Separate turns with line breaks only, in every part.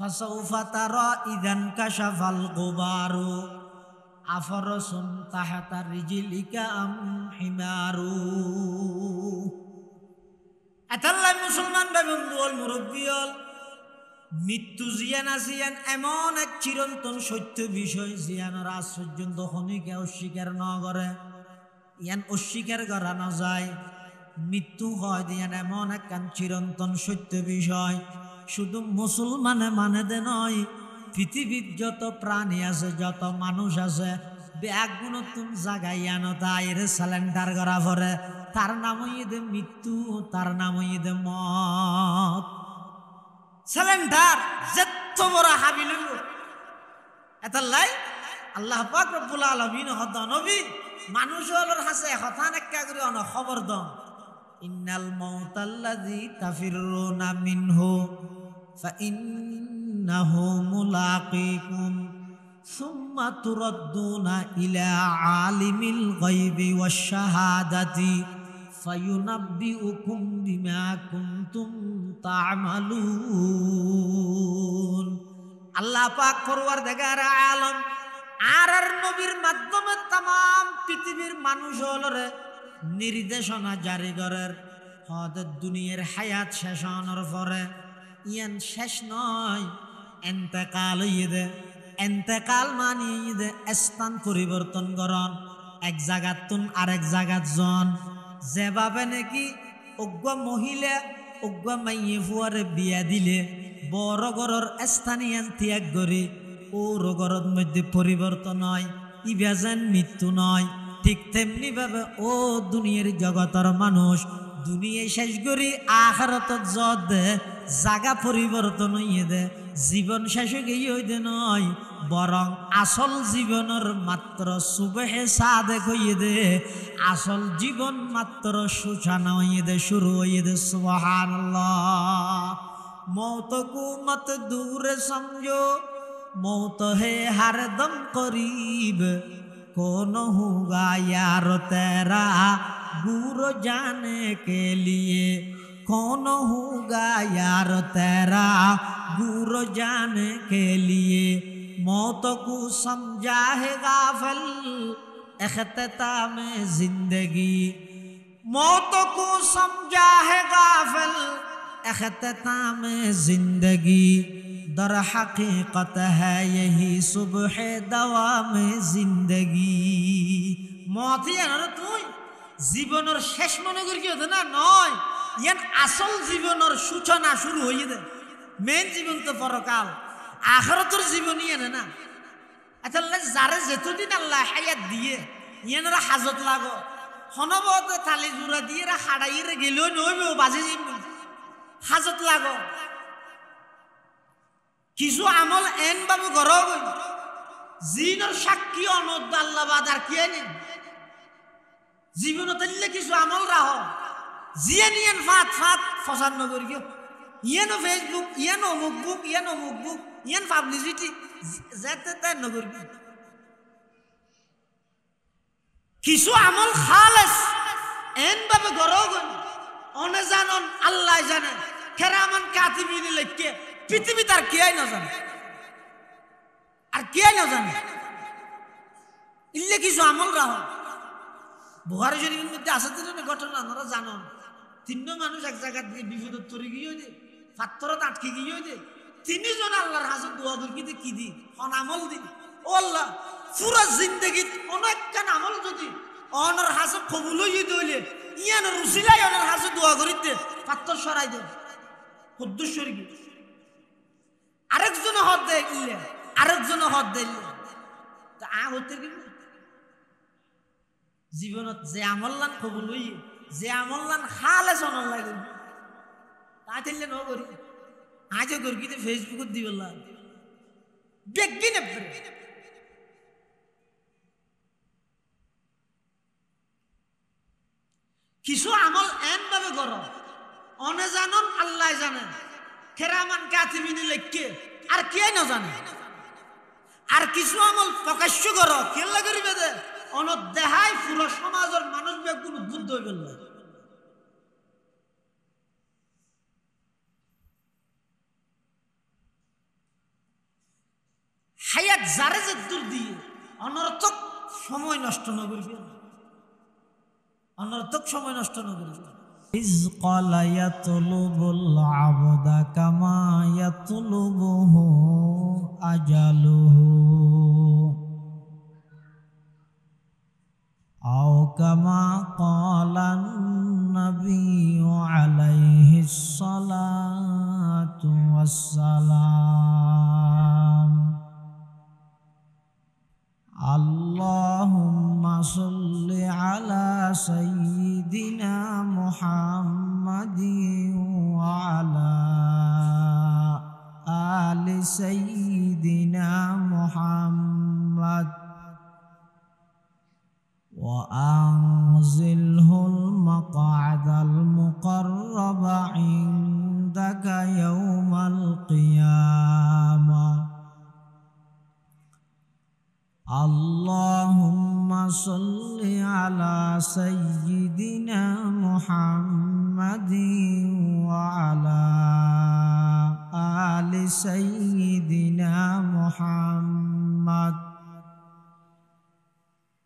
ফাসাউফা তারা ইদান কাশাফাল গুবারু আফরসুন তাহাতা রিজিলিকা আম হিমারু। এতাল্লাই মুসলমান বন্ধু হল মুরব্বী হল মৃত্যু জিয়ান আসিয়ান এমন এক চিরন্তন সত্য বিষয় জিয়ানোর আজ পর্যন্ত হনিকে অস্বীকার ন করে ইয়ান অস্বীকার করা না যায়। মৃত্যু হয় দিয়ান এমন এক চিরন্তন সত্য বিষয় শুধু মুসলমানে মানে দে নয়, পৃথিবীর যত প্রাণী আছে যত মানুষ আছে ব্যাগুণ তুমি জাগাইয়ানো তাইর স্যালেন্ডার করা পরে তার নাম দে মৃত্যু, তার নাম দে মত। স্যালেন্ডার যত বড় হাবি লইব এতাল্লাই আল্লাহ পাক রব্বুল আলামিন হদ নবী মানুষ হলর হাসে হতান একটা করে অন খবর দম ইন্নাল মাউতাল্লাযী তাফিরুনা মিনহু ফাইন্নাহু মুলাকীকুম সুম্মা তুরাদ্দুনা ইলা আলিমিল গায়বি ওয়াশ শাহাদাতি ফায়ুনাব্বিউকুম বিমা কুনতুম তা'মালুন। আল্লাহ পাক পরওয়ারদিগার আলম আর নবীর মাধ্যমে तमाम পৃথিবীর মানুষ হলরে নির্দেশনা জারি করার হদের দুনিয়ার হায়াত শেষ হওয়ার পরে ইয়ান শেষ নয়, এন্তেকাল হইয়ে দে। এন্তেকাল মানিয়ে দে স্থান পরিবর্তন করন এক জায়গাত তুন আরেক জায়গাত জন। যেভাবে নাকি অজ্ঞ মহিলা অজ্ঞ মাইয়ে ফুয়ারে বিয়া দিলে বড় গরর স্থানীয় ত্যাগ করি ও রোগরর মধ্যে পরিবর্তন হয়, ইভা যেন মৃত্যু নয়। ঠিক তেমনি ভাবে ও দুনিয়ার জগতের মানুষ দুনিয়া শেষ করি আখিরাত যত দে জায়গা পরিবর্তন হইয়ে দে, জীবন শেষ গিয়ে হইতে নয় বরং আসল জীবনের মাত্র সুবহে সাদেক হইয়ে দে, আসল জীবন মাত্র সূচনা হইয়ে দে, শুরু হইয়ে দে। সুবহানাল্লাহ। मौत को मत दूर समझो, मौत है हरदम करीब, कौन होगा यार तेरा दूर जाने के लिए, कौन होगा यार तेरा दूर जाने के लिए। मौत को समझा है गाफिल इख्तिताम जिंदगी, मौत को समझा है गाफिल इख्तिताम जिंदगी, दर हकीकत है यही सुबह दवाम जिंदगी। मौत यार तुई জীবনের শেষ মনে করি হতো না নয়, ইয়ান আসল জীবনের সূচনা শুরু হয়ে দে। মেন জীবন তো পরকাল, আখিরাতের জীবনই এনে না। আচ্ছা যারে যেতদিন আল্লাহ হায়াত দিয়ে ইয়ানরা হাজত লাগো হনবত থালি জুড়া দিয়ে হাড়াইরে গেলেও নইবে বাজে যাইব হাজত লাগো। কিছু আমল এন বাবু ঘর জিনের সাক্ষী অনদ আল্লাহ বাদার কে নেই জীবন তাইলে কিছু আমল রাহ জিয়ে নিয়েন ফাত ফাত ফসান নগর গিয়ে ইয়ানো ফেসবুক ইয়ানো অমুক বুক ইয়ানো অমুক বুক ইয়ান পাবলিসিটি যেতে তাই নগর গিয়ে কিছু আমল খালেস এন ভাবে ঘর অনে জানন আল্লাহ জানে কেরামান কাতিবিন লিখকে পৃথিবী তার কে না জানে আর কে না জানে ইল্লে কিছু আমল রাহ। বুখারী শরীফের মধ্যে আছে না ঘটনা আপনারা জানেন, তিনজন মানুষ এক জায়গা থেকে বিপদত পড়ে গিয়ে দে পাথরত আটকে গিয়ে দে তিনজন আল্লাহর হাজত দোয়া করি কি দি হন আমল দি ও আল্লাহ পুরা জিন্দেগিত অনেকখান আমল যদি অনর হাজত কবুল হইয়ে দিলে ইয়ান রুসিলাই অনর হাজত দোয়া করিতে পাথর সরাই দে কুদ্দুস শরীফ আরেকজন হদ দেয় ইল্লে আরেকজন হদ দিলে তা হতে কি জীবনত যে আমল্লান কবুল হই যে আমল্লান খালে সনল লাগে তা দিলে ন করি আজও করি ফেসবুকত দি বললাম বেগি নেবে কিছু আমল এন ভাবে করো অনে জানন আল্লাহ জানেন কেরামান কাতিবিনে লিখকে আর কে না জানে। আর কিছু আমল প্রকাশ্য করো কেল্লা করিবে দে অনদেহাই পুরো সমাজের মানুষ বেগুন উদ্বুদ্ধ হয়ে গেল। হায়াত যারে যে দূর দিয়ে অনর্থক সময় নষ্ট না করবে, অনর্থক সময় নষ্ট না করবে। ইজ ক্বালা ইয়াতলুবুল আবদা কামা ইয়াতলুবুহু আজালুহু আও কামা ক্বালান নাবিয়্যু আলাইহিস সালাতু ওয়াসসালাম। আল্লাহুম্মা সাল্লি আলা সাইয়্যিদিনা মুহাম্মাদিন ওয়া আলা আলি সাইয়্যিদিনা মুহাম্মাদ ওয়া আনজিলহুল মাকআদাল মুকাররাবা ইনদাকা ইয়াওমাল কিয়ামাহ। আল্লাহুম্মা সাল্লি আলা সাইয়্যিদিনা মুহাম্মাদিন ওয়া আলা আলি সাইয়্যিদিনা মুহাম্মাদ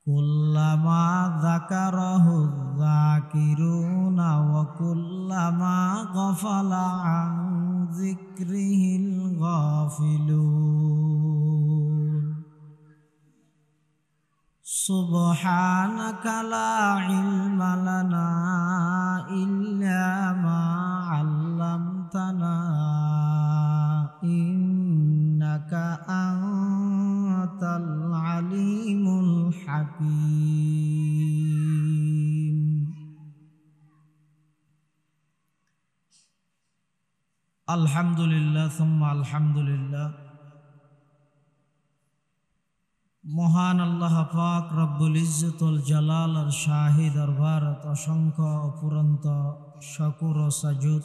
কুল্লামা যাকারাহু যাকিরুনা ওয়া কুল্লামা গাফালা আন যিকরিহিল গাফিলুন। সুবহানাকা লা ইলমা লানা ইল্লা মা আল্লামতানা ইন্নাকা আনতাল আলিমুল হাকীম। আলহামদুলিল্লাহ সুম্মা আলহামদুলিল্লাহ। মহান আল্লাহ পাক রব্বুল ইজ্জতুল জালালের শাহী দরবারত অসংখ্য অপুরন্ত শুকর ও সাজুদ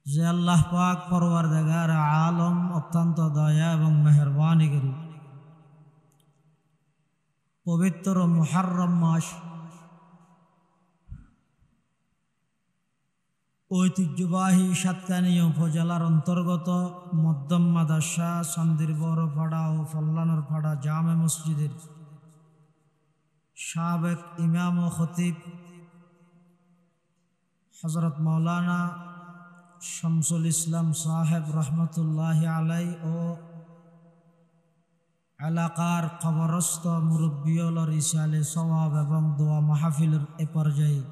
যে আল্লাহ পাক পরওয়ারদিগার আলম অত্যন্ত দয়া এবং মেহেরবানি করি পবিত্র মুহররম মাস ঐতিহ্যবাহী সাতকানিয়া উপজেলার অন্তর্গত মধ্যম মাদ্রাসা সন্দির বড়পাড়া ও ফল্লানোর পাড়া জামে মসজিদের সাবেক ইমাম ও খতিব হযরত মাওলানা শামসুল ইসলাম সাহেব রহমতুল্লাহি আলাই ও এলাকার খবরস্থ মুরব্বিয়লর ইসালে সওয়াব এবং দোয়া মাহফিলের এ পর্যায়ে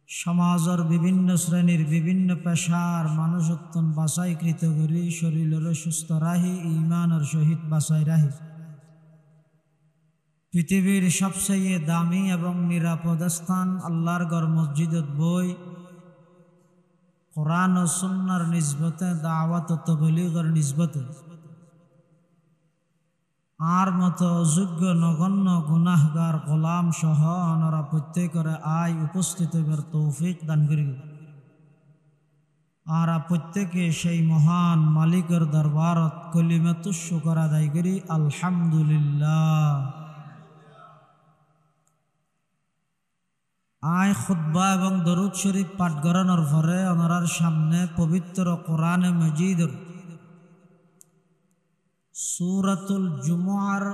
সমাজের বিভিন্ন শ্রেণীর বিভিন্ন পেশার মানুষত্বন বাছাইকৃত করি শরীরের সুস্থ রাহি ইমানের সহিত বাছাই রাহি পৃথিবীর সবচেয়ে দামি এবং নিরাপদ স্থান আল্লাহর ঘর মসজিদত বই কোরআন ও সুন্নাহর নিসবতে দাওয়াত ও তাবলীগের নিসবতে আর মতো অযোগ্য নগণ্য গুনাহগার গোলাম সহ অনরা প্রত্যেকের আয় উপস্থিত হইবার তৌফিক দান করি। আর প্রত্যেকে সেই মহান মালিকের দরবারত কলিমাতু শুকর আদায় করি আলহামদুলিল্লাহ। আয় খুতবা এবং দরুদ শরীফ পাঠ করানোর পরে অনরার সামনে পবিত্র কোরআনে মজিদের সূরাতুল জুমুআর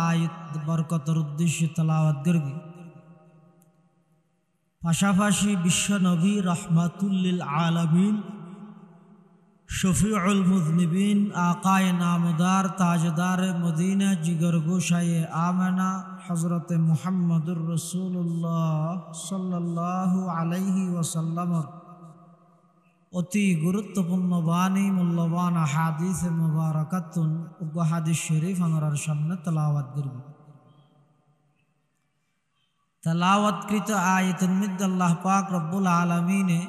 আয়াত বরকতের উদ্দেশ্যে তেলাওয়াত করবি। পাশাপাশি বিশ্ব নবী রাহমাতুল লিল আলামিন শফিউল মুযনিবিন আকায়ে নামদার তাজদার মদিনা জিগর গোশায়ে আমেনা হযরতে মুহাম্মদুর রাসূলুল্লাহ সাল্লাল্লাহু আলাইহি ওয়াসাল্লামের অতি গুরুত্বপূর্ণ বাণী মূল্যবান হাদিস মুবারাকাতুন উগ্র হাদিস শরীফ আমরার সামনে তেলাওয়াত করব। তেলাওয়াতকৃত আয়াতের মধ্যে আল্লাহ পাক রব্বুল আলামিনে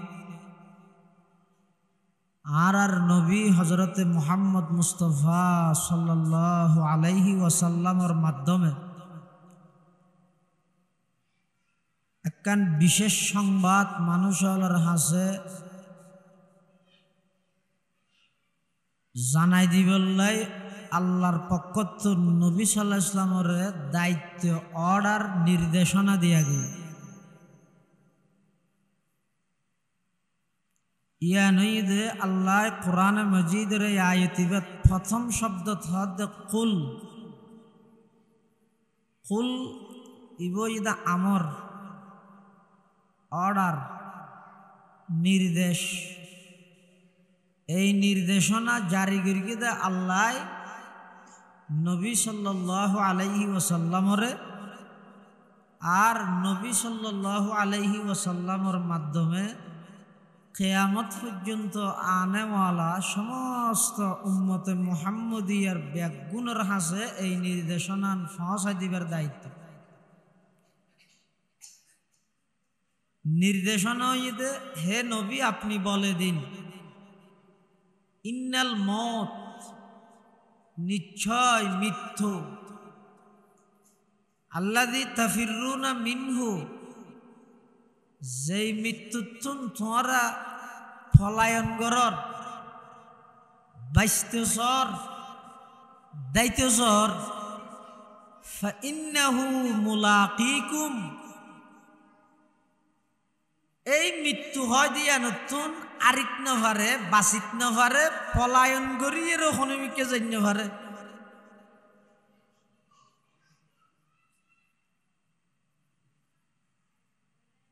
আর নবী হযরতে মুহাম্মদ মুস্তাফা সাল্লাল্লাহু আলাইহি ওয়াসাল্লামের মাধ্যমে একখান বিশেষ সংবাদ মানুষের হাসে জানাই দিবল্লাই আল্লাহর পক্ষ নবী সাল্লাল্লাহু আলাইহি ওয়াসাল্লামের দায়িত্ব অর্ডার নির্দেশনা দিয়া গিয়ে ইয়া নইদে আল্লাহ কোরআন মজিদের আয়াতিবে প্রথম শব্দ থদ কুল কুল ইবইদা আমর অর্ডার নির্দেশ এই নির্দেশনা জারি করিয়ে আল্লাহ নবী সাল্লাল্লাহু আলাইহি ওয়াসাল্লামরে আর নবী সাল্লাল্লাহু আলাইহি ওয়াসাল্লামর মাধ্যমে কিয়ামত পর্যন্ত আনেওয়ালা সমস্ত উম্মতে মুহাম্মদিয়ার ব্যাগুণের হাসে এই নির্দেশনা পৌঁছাই দিবার দায়িত্ব। নির্দেশনা হইতে হে নবী আপনি বলে দিন ইন্নাল মত নিশ্চয় মৃত্যু আল্লাযী তাফিরুনা মিনহু যেই মৃত্যুতুন তোমরা পলায়ন করর বাইস্তসর দায়িত্বসর ফাইন্নাহু মুলাকিকুম এই মৃত্যু হয় দিয়া নতুন আরিক নভারে বাসিত নভারে পলায়ন করি এর হনমিকে জন্য ভারে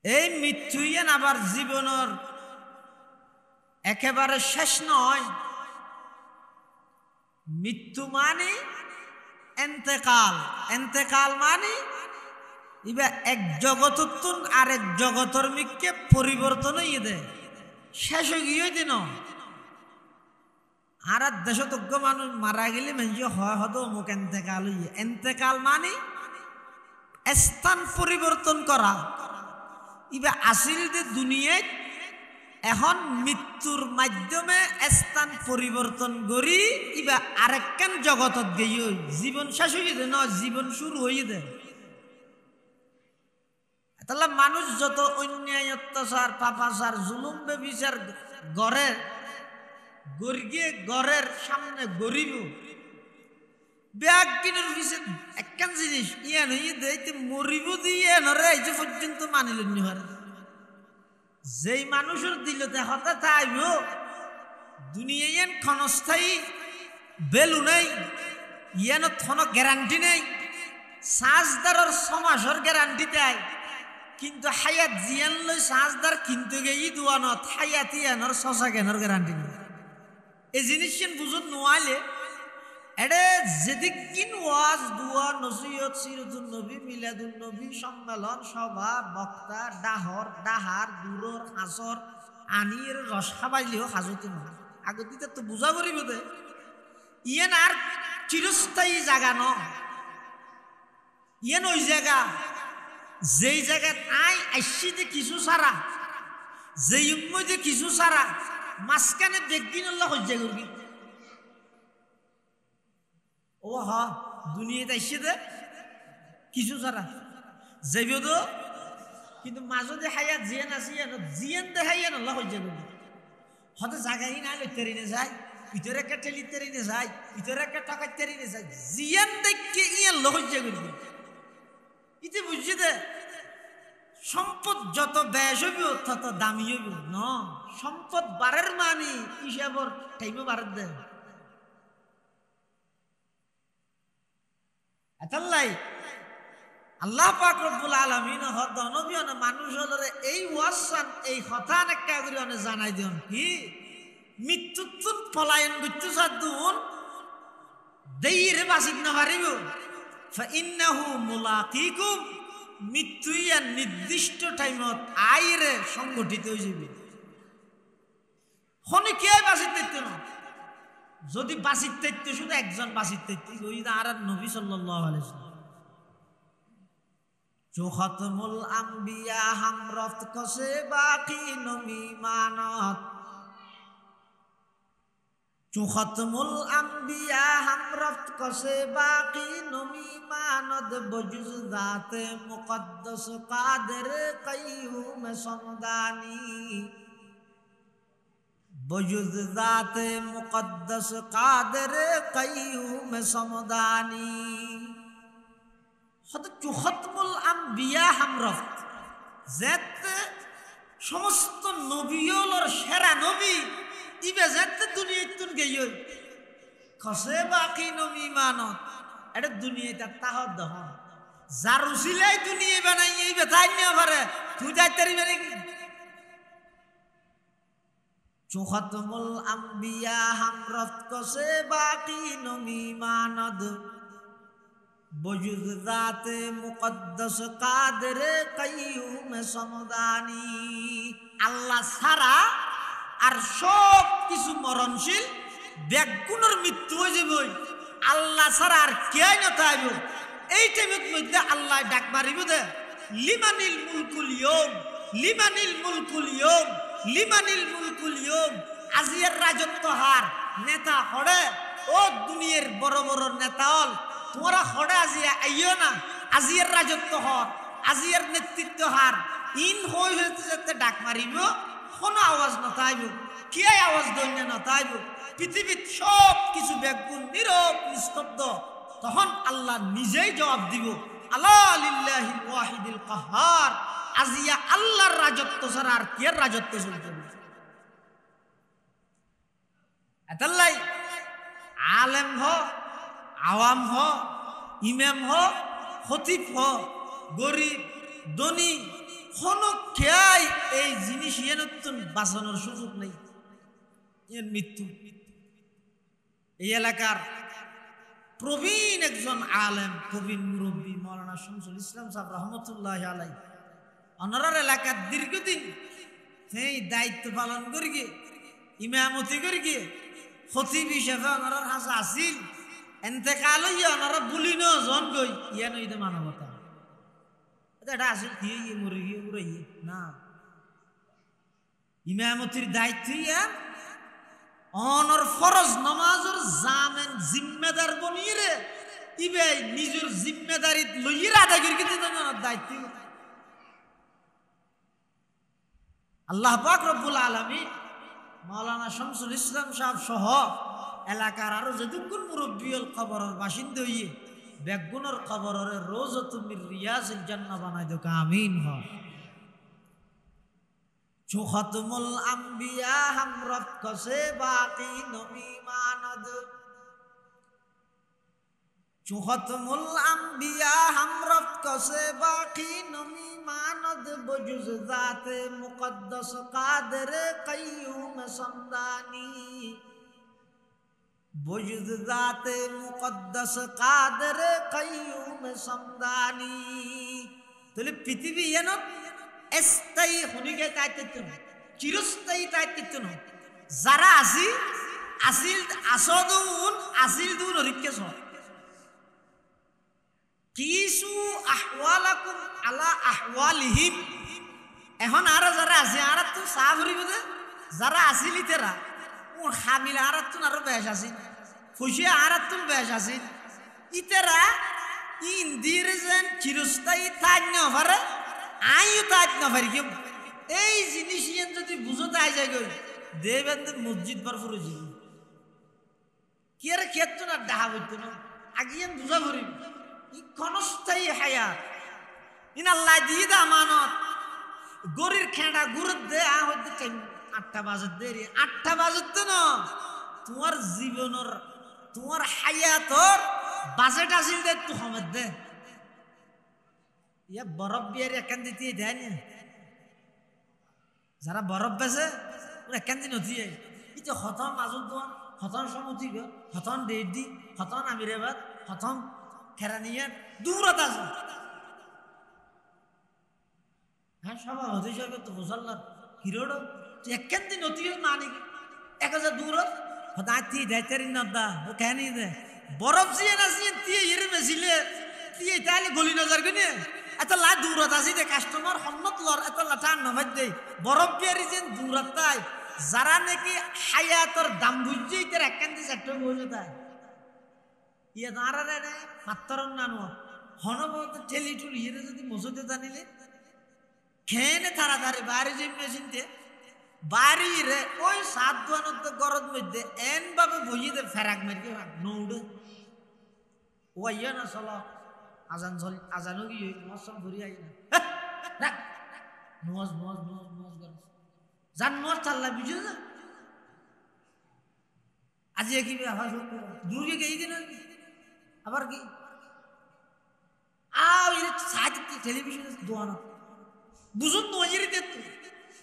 এই মৃত্যুই আবার জীবনের একেবারে শেষ নয়। মৃত্যু মানে এন্তেকাল, এন্তেকাল মানে ইবা এক জগততুন আরেক জগতর মিকে পরিবর্তন হইয়ে দেয়, শেষ হয়ে গিয়ে দিন। আর দেশতজ্ঞ মানুষ মারা গেলে মানুষ হয় হতো অমুক এন্তেকাল হইয়ে। এন্তেকাল মানে স্থান পরিবর্তন করা। ইবা আসিল যে দুনিয়ায় এখন মৃত্যুর মাধ্যমে স্থান পরিবর্তন করি ইবা আরেকখান জগতত গিয়ে জীবন শেষ হয়ে দে না, জীবন শুরু হয়ে দে। তাহলে মানুষ যত অন্যায় অত্যাচার পাপাচার জুলুম বেবিচার গড়ের গড়িয়ে গড়ের সামনে গড়িব ব্যাগ কিনের পিছিয়ে একখান জিনিস ইয়ান হইয়ে দেয় মরিব দিয়ে নরে এই যে পর্যন্ত মানিলেন নিহার যেই মানুষের দিলতে হঠাৎ আইব দুনিয়া ইয়ান ক্ষণস্থায়ী বেলু নেই, ইয়ান থন গ্যারান্টি নেই, সাজদারের সমাসের গ্যারান্টি দেয়, কিন্তু হায়াত জিয়ান লই সাজদার কিন্তু গেই দোয়ানত হায়াত ইয়ানোর শশা জ্ঞানের গ্যারান্টি নেই। এই জিনিস বুঝুন নোয়ালে এডে যেদিন ওয়াজ দুয়া নসিহত সিরাতুন নবী মিলাদুন নবী সম্মেলন সভা বক্তা ডাহর ডাহার দূরর হাসর আনির রস খাবাইলেও হাজতে না আগতে তো বুঝা করিব দে ইয়েন আর চিরস্থায়ী জায়গা ন, ইয়েন ওই জায়গা যেই জায়গায় আই আইসি যে কিছু সারা যেই যে কিছু সারা মাঝখানে দেখদিন আল্লাহ হজ্জা করবি। ও হা দুনিয়াতে আইসে দে কিছু ছাড়া যাইব তো, কিন্তু মাঝে হাইয়া জিয়ান আছে জিয়ান দে হাইয়া আল্লাহ হজ্জা করবি। হয়তো জায়গায় না লইতে না যায়, ভিতরে একটা ঠেলিতে না যায়, ভিতরে একটা টাকাইতে না যায়, জিয়ান দেখে ইয়ে আল্লাহ হজ্জা করবি। ইতে বুঝছি দে সম্পদ যত বেশ হইব তত দামি হইব ন, সম্পদ বাড়ের মানে হিসাবর টাইমে বাড়ার দে। এতাল্লাই আল্লাহ পাক রব্বুল আলামিন হদ নবী না মানুষ হলরে এই ওয়াসান এই কথা একটা করে অনেক জানাই দিন কি মৃত্যুতুন পলায়ন করতে সাদুন দেইরে বাসিত না পারিব ফাইন্নাহু মুলাকিকুম মৃত্যুইয়া নির্দিষ্ট টাইমত আইরে সংগঠিত হয়ে যাবে। হনে কে বাসিত থাকতে না, যদি বাসিত থাকতে শুধু একজন বাসিত থাকতে ওই আর নবী সাল্লাল্লাহু আলাইহি ওয়াসাল্লাম চো খতমুল আম্বিয়া হামরত কসে বাকি নবী মানত চো খতমুল আম্বিয়া হামরত কসে বাকি নবী মানত বজুজ জাতে মুকদ্দাস কাদের কাইয়ুম সমদানি বজুদ জাতে মুকদ্দাস কাদের কাইয়ুম সমদানি। হত চুখতমুল আম্বিয়া হামরফ যেতে সমস্ত নবীর সেরা নবী ইবে যাতে দুনিয়াতুন গেই খসে বাকি নবী মানত এটা দুনিয়াটা তাহত দহন যার উসিলাই দুনিয়া বানাই এই বেতাই নিয়ে পারে তুই যাইতারি নাকি চৌখাতমুল আম্বিয়া হামরত কসে বাকি নবী মানদ বজুদ জাতে মুকদ্দাস কাদের কাইয়ুম সমদানি আল্লাহ ছাড়া আর সব কিছু মরণশীল ব্যাগুণের মৃত্যু হয়ে যাবে আল্লাহ ছাড়া আর কে না তাইব এই টাইমের মধ্যে আল্লাহ ডাক মারিব দে লিমানিল মুলকুল ইয়ুম লিমানিল মুলকুল ইয়ুম লিমানিল মুলকুল ইয়ুম আজিয়ার রাজত্ব হার নেতা হড়ে ও দুনিয়ার বড় বড় নেতা হল তোমরা হড়ে আজিয়া আইও না আজিয়ার রাজত্ব হর আজিয়ার নেতৃত্ব হার ইন হইতে ডাক মারিব কোনো আওয়াজ নতাইব কে আওয়াজ দৈন্য নতাইব পৃথিবীর সব কিছু ব্যাগুণ নীরব নিস্তব্ধ তখন আল্লাহ নিজেই জবাব দিব আলা লিল্লাহিল ওয়াহিদিল কাহ্হার আজিয়া আল্লাহর রাজত্ব ছাড়া আর কে রাজত্ব চলবে এতাল্লাই আলেম হ আওয়াম হ ইমাম হ খতিব হ গরিব ধনী কোনো খেয়াই এই জিনিস নতুন বাঁচানোর সুযোগ নেই এর মৃত্যু এই এলাকার প্রবীণ একজন আলেম প্রবীণ মুরব্বী মৌলানা শামসুল ইসলাম সাহেব রহমতুল্লাহ আলাই অনারার এলাকার দীর্ঘদিন সেই দায়িত্ব পালন করি গিয়ে ইমামতি করি গিয়ে খতিব হিসেবে ওনার হাসা আসিল এতেকাল হইয়া ওনারা বুলি ন জন গই ইয়া নইতে মানবতা এটা আসিল দিয়ে গিয়ে মরে গিয়ে উড়ে না ইমামতির দায়িত্ব ইয়া অনর ফরজ নমাজের জামেন জিম্মেদার বনিয়ে রে ইবে নিজের জিম্মেদারি লইয়ে আদায় করি কিন্তু দায়িত্ব আল্লাহ পাক রব্বুল আলামিন মাওলানা শামসুল ইসলাম সাহেব সহ এলাকার আরো যতক্ষণ মুরব্বীল কবরের বাসিন্দা হইয়ে বেগুনের কবরের রোজাতুম মির রিয়াজিল জান্নাহ বানাই দোকা আমিন হ চৌখাতমুল আম্বিয়া হামরত কসে বাকি নবী মানদ চৌখাতমুল আম্বিয়া হামরত কসে বাকি নবী মানদ বজুজ জাতে মুকদ্দাস কাদের কাইয়ুম সমদানি বজুদ জাতে মুকদ্দাস কাদের কাইয়ুম সমদানি তাহলে পৃথিবী এনত স্থায়ী হনিকে দায়িত্ব চিরস্থায়ী দায়িত্ব নয় যারা আসি আসিল আসদুন আসিল দুন হরিকেশ কিছু আহওয়ালাকুম আলা আহওয়ালিহিম এখন আর যারা আছে আর তো সাহ ভরিব দে যারা আসিল ইতেরা ও হামিল আর তো আরো বেশ আসিল ফুসিয়া আর তো বেশ আসিল ইতেরা ইন্দির যেন চিরস্থায়ী তাজ নভারে আইও তাজ নভারি কেউ এই জিনিস যদি বুঝতে আই যায় গই দেবেন মসজিদ বার ফুরে যাব কি আর ক্ষেত্র না ডাহা হইতো না আগিয়ে বুঝা ভরিব ক্ষণস্থায়ী হায়াত ইন আল্লাহ দিয়ে দা আমানত গরির খেঁড়া গুরুত দে হইতে 8টা বাজে দেরি 8টা বাজতে না তোমার জীবনের তোমার হায়াতর বাজেট আসিল দে একটু সময় দে ইয়া বরফ বিয়ার একান দিতে দেয় না যারা বরফ বেছে ওরা একান দিন হতিয়ে ইতো হতন মাজুত দোয়ান হতন সমুতি গো হতন ডেডি হতন আমিরাবাদ হতন খেরানিয়ার দূরত আছে হ্যাঁ সভাপতি হিসাবে তো মুসল্লার হিরোড একেন দিন অতি মানি 1000 দূরত হতাতি দায়িত্বের নদা ও কেন দে বরফ জিয়ে না জিয়ে দিয়ে ইরে মেছিলে দিয়ে তাহলে গলি নজর গনে এত লা দূরত আছে দে কাস্টমার হন্নত লর এত লাটান নভাই দে বরফ বিয়ারি যেন দূরত তাই যারা নাকি হায়াতর দাম বুঝছে ইতার একেন দিন সেক্টর বলে তাই ইয়ে দাঁড়ারে রে পাত্তরন নানো হনবত ঠেলি টুলি ইয়ে যদি মসজিদে জানিলে খেনে তাড়াতাড়ি বাড়ি যে মেশিনতে বাড়ি রে ওই 7 দুয়ানত গরদ মধ্যে এন ভাবে বইয়ে ফেরাক মেরে নৌড়ে ও ইয়া না চলো আজান চল আজানও কি মৌসুম ঘুরি আই না নজ নজ নজ নজ জানোয়ার চাল্লা বুঝে না আজি কি দূরে গিয়ে দিন আবার কি টেলিভিশন দোয়ানো বুঝুন নজরে দিত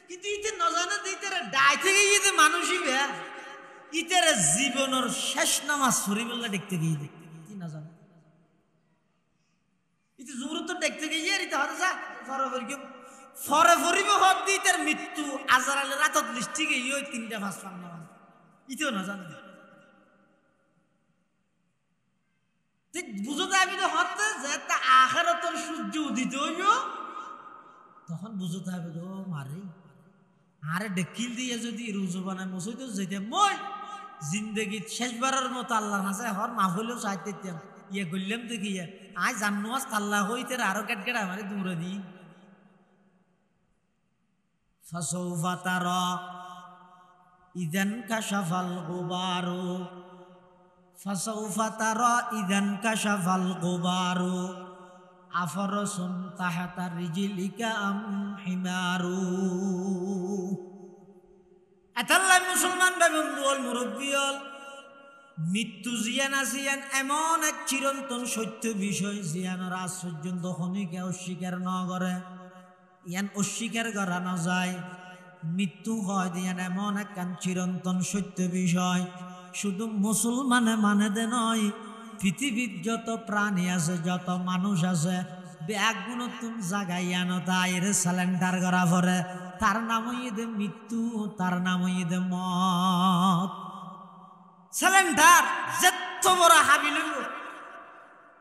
কিন্তু ইতে নজানা দিতে ডাই থেকে ইতে মানুষই বে ইতের জীবনের শেষ নামাজ শরীফুল্লাহ দেখতে গিয়ে দেখতে না জানো ইতে জুরুত দেখতে গিয়ে ইতে হতে যা ফরে ফরিব হত ইতের মৃত্যু আজরালে রাতত লিস্টি গিয়ে ওই 3টা 5 নামাজ ইতেও না জানো ঠিক বুঝো যাবি তো হতে যে আখিরাতের সূর্য উদিত হইব তখন বুঝতে হবে গো মারে আরে ডেকিল দিয়ে যদি রুজু বানায় মসজিদ যেতে মই জিন্দগি শেষবারের মতো আল্লাহর কাছে হর মাফ হইলেও চাইতেতাম ইয়ে করলাম দেখি আয় জান্নাত আল্লাহ হইতে আরো কেটকেট আমারে দূরে দি ফাসাউফা তারা ইদান কাশাফাল গুবারু ফাসাউফা তারা ইদান কাশাফাল গুবারু আফরসুন তাহাতা রিজিলিকা আম হিমারু এতাল্লাহ মুসলমান ভাই বন্ধু হল মুরব্বী হল মৃত্যু জিয়ান আসিয়ান এমন এক চিরন্তন সত্য বিষয় জিয়ানোর আজ পর্যন্ত হনিকে অস্বীকার ন করে ইয়ান অস্বীকার করা না যায় মৃত্যু হয় দিয়ান এমন এক চিরন্তন সত্য বিষয় শুধু মুসলমানে মানে দে নয় পৃথিবীর যত প্রাণী আছে যত মানুষ আছে ব্যাগুণ তুমি জাগাইয়ানো তাইরে স্যালেন্ডার করা পরে তার নাম দে মৃত্যু তার নাম দে মত স্যালেন্ডার যত বড় হাবিল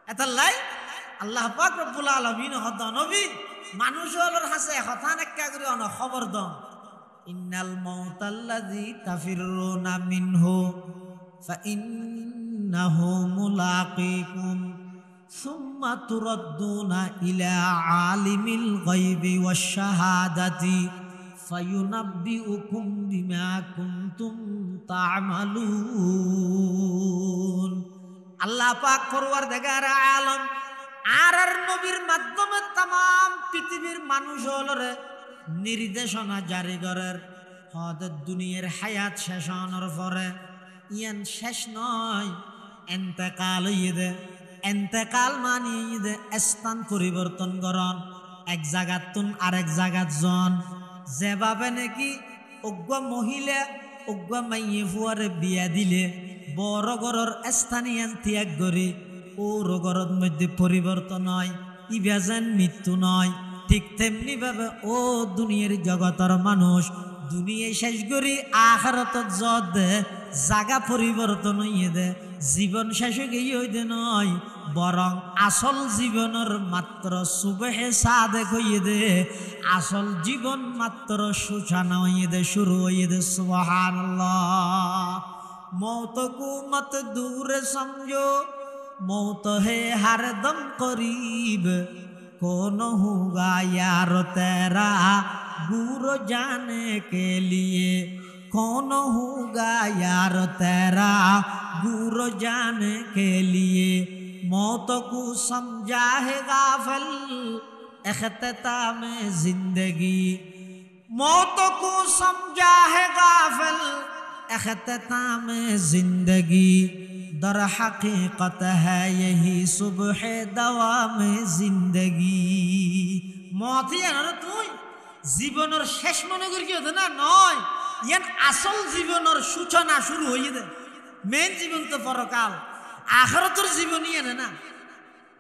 এতাল্লাই আল্লাহ পাক রব্বুল আলামিন হদ নবী মানুষ হলর হাসে হতান একটা করে অন খবর দ ইন্নাল মাউতাল্লাযী তাফিরুনা মিনহু ফাইন্নাহু মুলাকীকুম সুম্মা তুরাদ্দুনা ইলা আলিমিল গায়বি ওয়াশ শাহাদাতি ফায়ুনাব্বিউকুম বিমা কুনতুম তা'মালুন আল্লাহ পাক পরওয়ারদিগার আলম আর নবীর মাধ্যমে तमाम পৃথিবীর মানুষ হলরে নির্দেশনা জারি করার হদ দুনিয়ার হায়াত শেষ হওয়ার পরে ইয়ান শেষ নয় এন্তেকাল হইয়ে এন্তেকাল মানিয়ে স্থান পরিবর্তন করন এক জায়গাত তুন আরেক জায়গাত জন যেভাবে নাকি অজ্ঞ মহিলা অজ্ঞ মাইয়ে ফুয়ারে বিয়া দিলে বড় ঘরের স্থানীয় ত্যাগ করে ও রোগরদ মধ্যে পরিবর্তন হয় ইবাজান মৃত্যু নয় ঠিক তেমনি ভাবে ও দুনিয়ার জগতের মানুষ দুনিয়া শেষ করি আখিরাত যদ জায়গা পরিবর্তন হইয়ে দে জীবন শেষ গিয়ে হইতে নয় বরং আসল জীবনের মাত্র সুবহে সাদেক হইয়ে দে আসল জীবন মাত্র সূচনা হইয়ে দে শুরু হইয়ে দে সুবহানাল্লাহ मौत को मत दूर समझो मौत है हरदम करीब कौन होगा यार तेरा दूर जाने के लिए कौन होगा यार तेरा दूर जाने के लिए मौत को समझा है गाफिल इख्तिताम जिंदगी मौत को समझा है गाफिल इख्तिताम जिंदगी दर हकीकत है यही सुबह दवाम जिंदगी मौत यानी तुई জীবনের শেষ মনে করি কি হতো না নয় ইয়ান আসল জীবনের সূচনা শুরু হয়ে দে মেন জীবন তো পরকাল আখিরাতের জীবন ইয়ানে না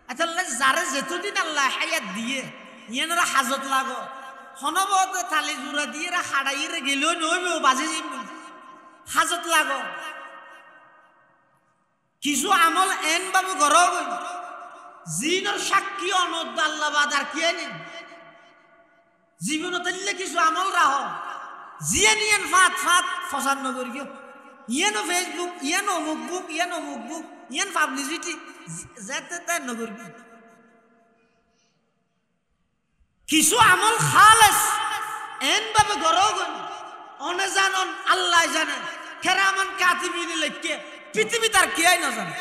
আল্লাহ যারে যেতদিন আল্লাহ হায়াত দিয়ে ইয়ানরা হাজত লাগো হনবতে থালি জুরা দিয়ে হাড়াইরে গেল নইবে বাজে যাইবে হাজত লাগো কিছু আমল এন বাবু ঘর জিনের সাক্ষী অনদ আল্লাহ বাদার কি নেই জীবন তাইলে কিছু আমল রাহ জিয়ে নিয়েন ফাত ফাত ফসান্ন করি ইয়েন ফেসবুক ইয়েন অমুক বুক ইয়েন পাবলিসিটি যেতে তাই নগরী কিছু আমল খালেস এন ভাবে ঘর অনে জানন আল্লাহ জানে কেরামান কাতিবিন লিখে পৃথিবী তার কে না জানে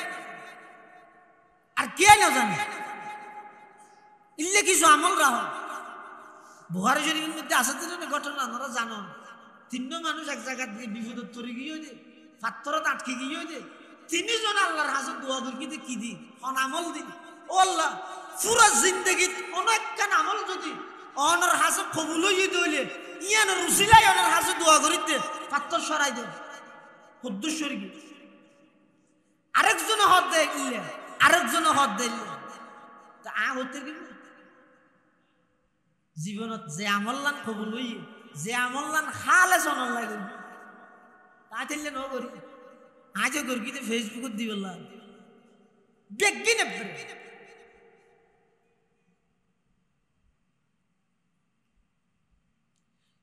আর কে না জানে ইল্লে কিছু আমল রাহ বুখারী শরীফের মধ্যে আছে তো ঘটনা আপনারা জানেন তিনজন মানুষ এক জায়গা থেকে বিপদত তরি গিয়ে যে পাত্তরত আটকে গিয়ে যে তিনজন আল্লাহর হাজত দোয়া করি কি দি অনামল দি ও আল্লাহ পুরা জিন্দগিত অনেক কান আমল যদি অনর হাজত কবুল হয়ে দইলে ইয়ান রুসিলাই অনর হাজত দোয়া করিতে পাত্তর সরাই দে হুদ্দুশ্বরী আরেকজন হদ দেয় আরেকজন হদ দিলে তা হতে কি জীবনত যে আমল্লান কবুল হই যে আমল্লান খালে সনল লাগে তা দিলে ন করি আজ করি কিন্তু ফেসবুকত দি বললাম বেগি নেবে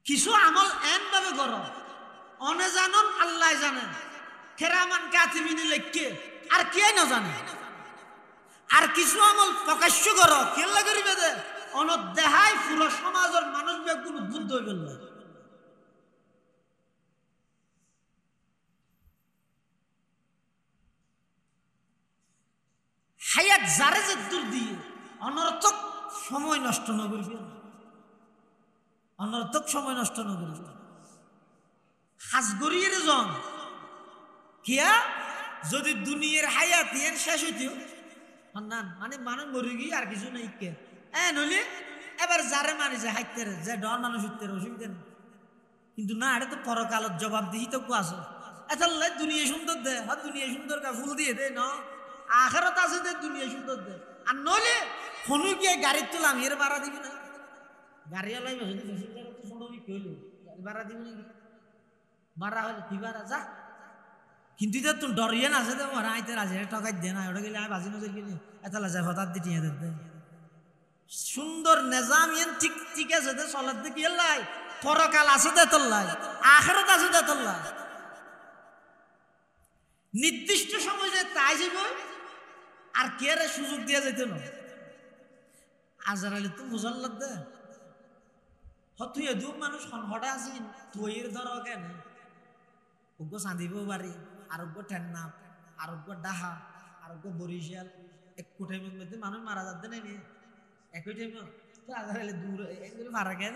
কিছু আমল এন ভাবে করো অনে জানন আল্লাহ জানেন খেরামান কাতিবিনী লেখকে আর কে না জানে আর কিছু আমল প্রকাশ্য করো কে লাগরিবে দে অনদেহাই পুরো সমাজের মানুষ বেগুন উদ্বুদ্ধ হয়ে গেল হায়াত জারে যে দূর দিয়ে অনর্থক সময় নষ্ট না করবে অনর্থক সময় নষ্ট না করবে হাজগরিয়ের জন কিয়া যদি দুনিয়ার হায়াত এর শেষ হইতেও না মানে মানুষ মরে গিয়ে আর কিছু নাই কে নইলে এবার যারে মানে যে হাইতে যে ডর মানুষ উঠতে অসুবিধা নেই কিন্তু না এটা তো পরকালত জবাব দিই তো আছে এতাল্লে দুনিয়া সুন্দর দে হ্যাঁ দুনিয়া সুন্দর কা ফুল দিয়ে দে ন আখেরাত আছে দে দুনিয়া সুন্দর দে আর নইলে ফোনু গিয়ে গাড়ি তুলাম এর ভাড়া দিবি না গাড়ি আলাই যদি প্যাসেঞ্জার তো শুনো কি কইলো গাড়ি ভাড়া দিবি নাকি ভাড়া হলে কি ভাড়া যা কিন্তু এটা তো ডরিয়ে না আছে দে ওরা আইতে রাজি টাকা দে না ওটা গেলে আমি বাজি নজর গেলে এতালা যায় হঠাৎ দিতে দে সুন্দর নিজাম ইয়ান ঠিক ঠিক আছে দে চলার দিকে এলাই পরকাল আছে দে তোল্লাই আখেরাত আছে দে তোল্লাই নির্দিষ্ট সময় যে তাই যাব আর কে রে সুযোগ দিয়ে যেত না আজার আলী তো মুজাল্লাদ দে তুই দু মানুষ হঠাৎ আসি তুইয়ের ধর কেন ওগো চাঁদিব বাড়ি আরোগ্য ঠেন্নাপ আরোগ্য ডাহা আরোগ্য বরিশাল এক টাইমের মধ্যে মানুষ মারা যাচ্ছে না একই টাইম তো আজার আলী দূর এগুলো মারা গেল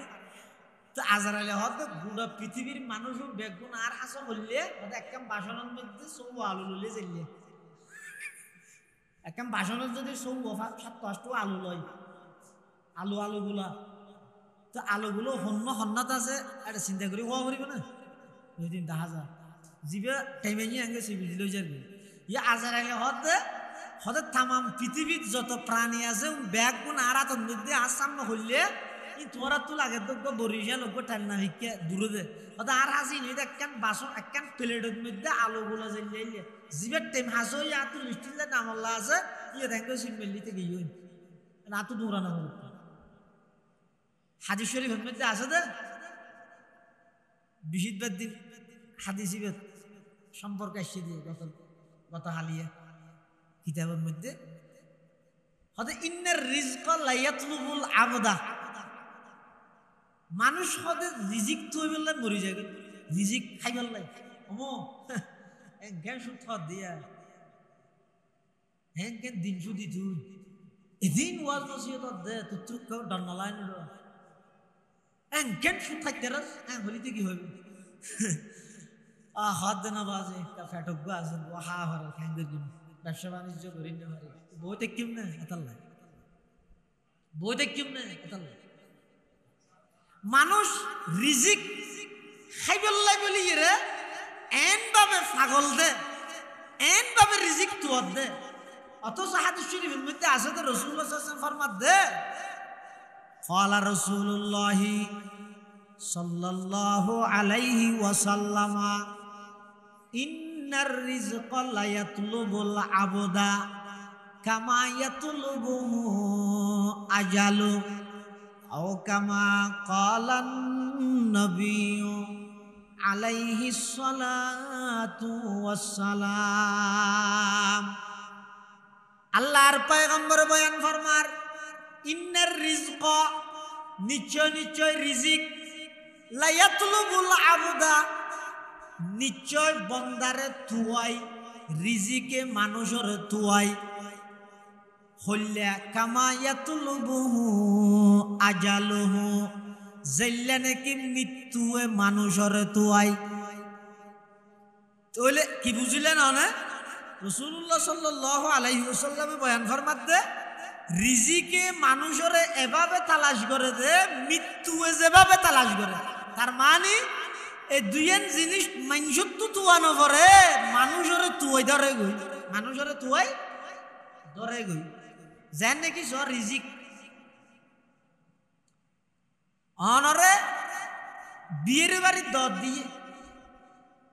তো আজার আলী হয়তো গোটা পৃথিবীর মানুষও বেগুন আর হাসা বললে হয়তো একদম বাসনের মধ্যে সব আলু লুলে যাইলে একদম বাসনের যদি সব 7-8টা আলু লয় আলুগুলা তো আলুগুলো হন্নাত আছে এটা চিন্তা করি হওয়া পারিব না 2-3 হাজার জিবে টাইমে নিয়ে আগে সে বুঝলো যাবে ইয়ে আজার আলী হতে তামাম পৃথিবীর যত প্রাণী আছে ব্যাগ গুণ আর হাতের মধ্যে আসাম হইলে তোরা তো লাগে তো বরিশাল ওগো ঠান্ডা ভিক্ষে দূরে দে হতে আর হাসি নিয়ে একখান বাসন একখান প্লেটের মধ্যে আলুগুলো যাইলে জিবের টাইম হাসো ইয়া তো লিস্টিল যে নামল্লা আছে ইয়ে দেখো সিমেলিতে গিয়ে না তো দৌড়ানো হল হাদিস শরীফের মধ্যে আছে দে বিশিদবার দিন হাদিসিবের সম্পর্কে এসে দিয়ে গত হালিয়া কিতাবের মধ্যে হতে ইন্নার রিজক লা ইয়াতলুবুল আবদা মানুষ হতে রিজিক তুই বললে মরি যাবে রিজিক খাই বললাই অমো জ্ঞান সুখ দিয়া হ্যাঁ জ্ঞান দিন সুদি তুই এদিন ওয়াজ নসিহত দে তুই ডন্নালাই নড় জ্ঞান সুখ থাকতে রাস হলিতে কি হবে হাত দেনা বাজে ফ্যাটক আছে হা হরে খ্যাঙ্গের জন্য ব্যবসা বাণিজ্য করি না পারে বই দেখিম না এতাল্লাই বই দেখিম না এতাল্লাই মানুষ রিজিক খাইবল্লাই বলি রে এন ভাবে পাগল দে এন ভাবে রিজিক তুয়ার দে অথচ হাদিস শরীফের মধ্যে আছে তো রাসূলুল্লাহ সাল্লাল্লাহু আলাইহি ওয়াসাল্লাম ফরমাত দে ক্বালা রাসূলুল্লাহ সাল্লাল্লাহু আলাইহি ওয়াসাল্লাম ইন্নার রিজকা লা ইয়াতলুবুল আবদা কামা ইয়াতলুবুহু আজালু আও কামা ক্বালান নবিয়্যু আলাইহিস সালাতু ওয়াস সালাম আল্লাহর পয়গম্বর বয়ান ফরমার ইন্নার রিজকা নিশ্চয় রিজিক লা ইয়াতলুবুল আবদা নিশ্চয় বন্দারে তুয়াই রিজিকে মানুষের তুয়াই হল্লা কামা ইয়াতলুবুহু আজালুহু জেল্লা নাকি মৃত্যুয়ে মানুষরে তুয়াই তাহলে কি বুঝিলেন না রাসূলুল্লাহ সাল্লাল্লাহু আলাইহি ওয়াসাল্লামে বয়ান ফরমাতে রিজিকে মানুষরে এভাবে তালাশ করে যে মৃত্যুয়ে যেভাবে তালাশ করে তার মানে এই দুইয়েন জিনিস মানুষের তো তুয়ানো করে মানুষরে তুয়াই ধরে গই মানুষরে তুয়াই ধরে গই যেন নাকি সর রিজিক অনরে বিয়ের বাড়ির দর দিয়ে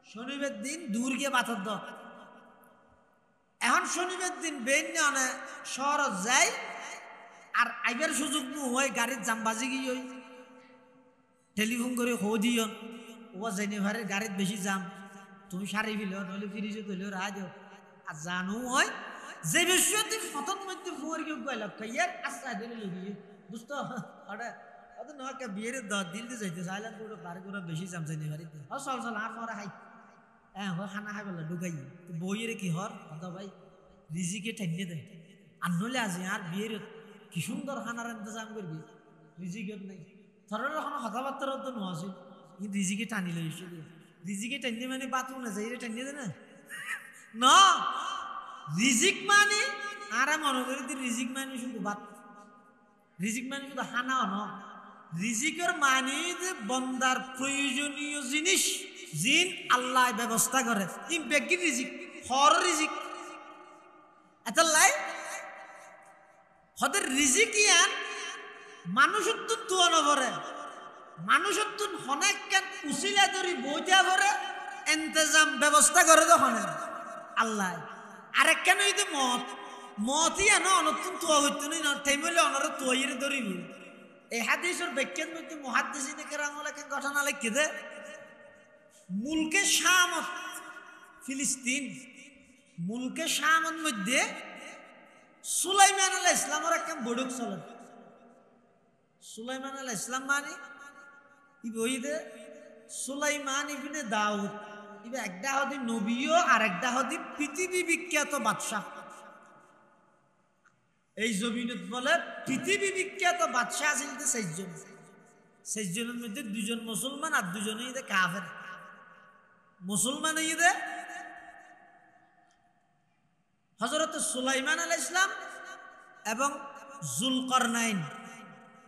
শনিবার দিন দূর গিয়ে পাথর দ এখন শনিবার দিন বেইনে অনে শহর যায় আর আইবার সুযোগ হয় গাড়ির জামবাজি গিয়ে টেলিফোন করে হো দিও ও জেনেভারের গাড়িত বেশি যাম তুমি সারি ফিল নইলে ফিরিছে তৈলেও রাহ দিও আর জানো হয় যে বিষয়টি ফটোর মধ্যে ফুয়ার কেউ গেলাম কাইয়ার আশ্রয় দিলে লগিয়ে বুঝতো ওটা অত নয় বিয়ের দিল দিয়ে যাইতে চাইলাম পুরো বাড়ি করে বেশি যাম জেনেভারিতে চল চল আর পরে খাই হ্যাঁ খানা খাই বলে ঢুকাই বইয়ের কি হর ভাই রিজিকে ঠাইনে দেয় আর নইলে আজি আর বিয়ের কি সুন্দর খানার ইন্তজাম করবি রিজিকের নেই ধরেন এখন কথাবার্তার তো নোয়া আছে কিন্তু রিজিকে টানি লই রিজিকে টানিয়ে মানে বাথরুম না যাই টানিয়ে দে না রিজিক মানে আর মনে করি রিজিক মানে শুধু বাত রিজিক মানে শুধু হানাও ন রিজিকের মানে যে বন্দার প্রয়োজনীয় জিনিস জিন আল্লাহ ব্যবস্থা করে ইম্প্যাক্ট রিজিক হর রিজিক এত লাই হদের রিজিক ইয়ান মানুষের তো তুয়ানো করে মানুষের তো অনেক কেন উচিলা ধরি বইটা করে ইন্তজাম ব্যবস্থা করে তখন আল্লাহ আরেক কেন এই মত মতই আনো অনতুন তুয়া হইতো না টাইমলে অনার তুয়াইরে ধরিব এই হাদিসের ব্যাখ্যার মধ্যে মুহাদ্দিসিনে কেরামুলাকে ঘটনা লিখে দে মুলকে শাম ফিলিস্তিন মুলকে শামের মধ্যে সুলাইমান আলাইহিস সালামের একটা বড়ক চলে সুলাইমান আলাইহিস সালাম মানে ই বইতে সুলাইমান ইবনে দাউদ ইবে একটা হদি নবীও আর একটা হদি পৃথিবী বিখ্যাত বাদশা এই জমিনত বলে পৃথিবী বিখ্যাত বাদশা আছিল তো সেইজনের মধ্যে দুজন মুসলমান আর দুজনে ইদে কাফের মুসলমান ইদে হযরত সুলাইমান আলাইহিস সালাম এবং জুলকারনাইন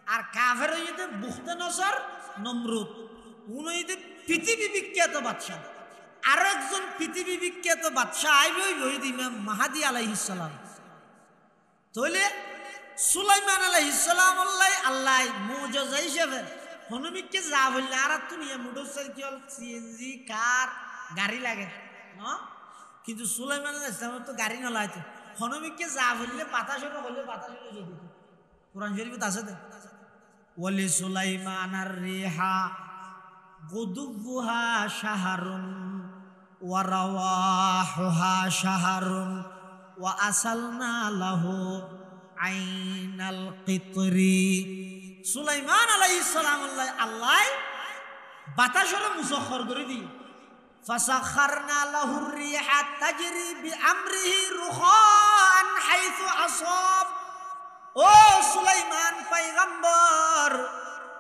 আর কাফের ইদে বুখতানসর নমরুদ উনি পৃথিবী বিখ্যাত বাদশা আর একজন পৃথিবী বিখ্যাত বাদশা আইবে ওই ইমাম মাহাদি আলাইহিস সালাম তাহলে সুলাইমান আলাইহিস সালাম আল্লাহ মুজিজা হিসেবে হনুমিককে যা বললে আর দুনিয়া মোটরসাইকেল সিএনজি কার গাড়ি লাগে না কিন্তু সুলাইমান আলাইহিস সালাম তো গাড়ি না লাইতো হনুমিককে যা বললে বাতাসের হলে বাতাসের যদি কোরআন শরীফে আছে দে ওয়ালি সুলাইমান আর রিহা গুদুবুহা শাহরুন ওয়া রাওয়াহুহা শাহরুন ওয়া আসালনা লাহু আইনাল কিতরি সুলাইমান আলাইহিস সালাম আল্লাহ বাতাসরে মুসাখখর করে দি ফাসাখখারনা লাহুর রিহা তাজরি বিআমরিহি রুখান হাইথু আসাব ও সুলাইমান পয়গম্বর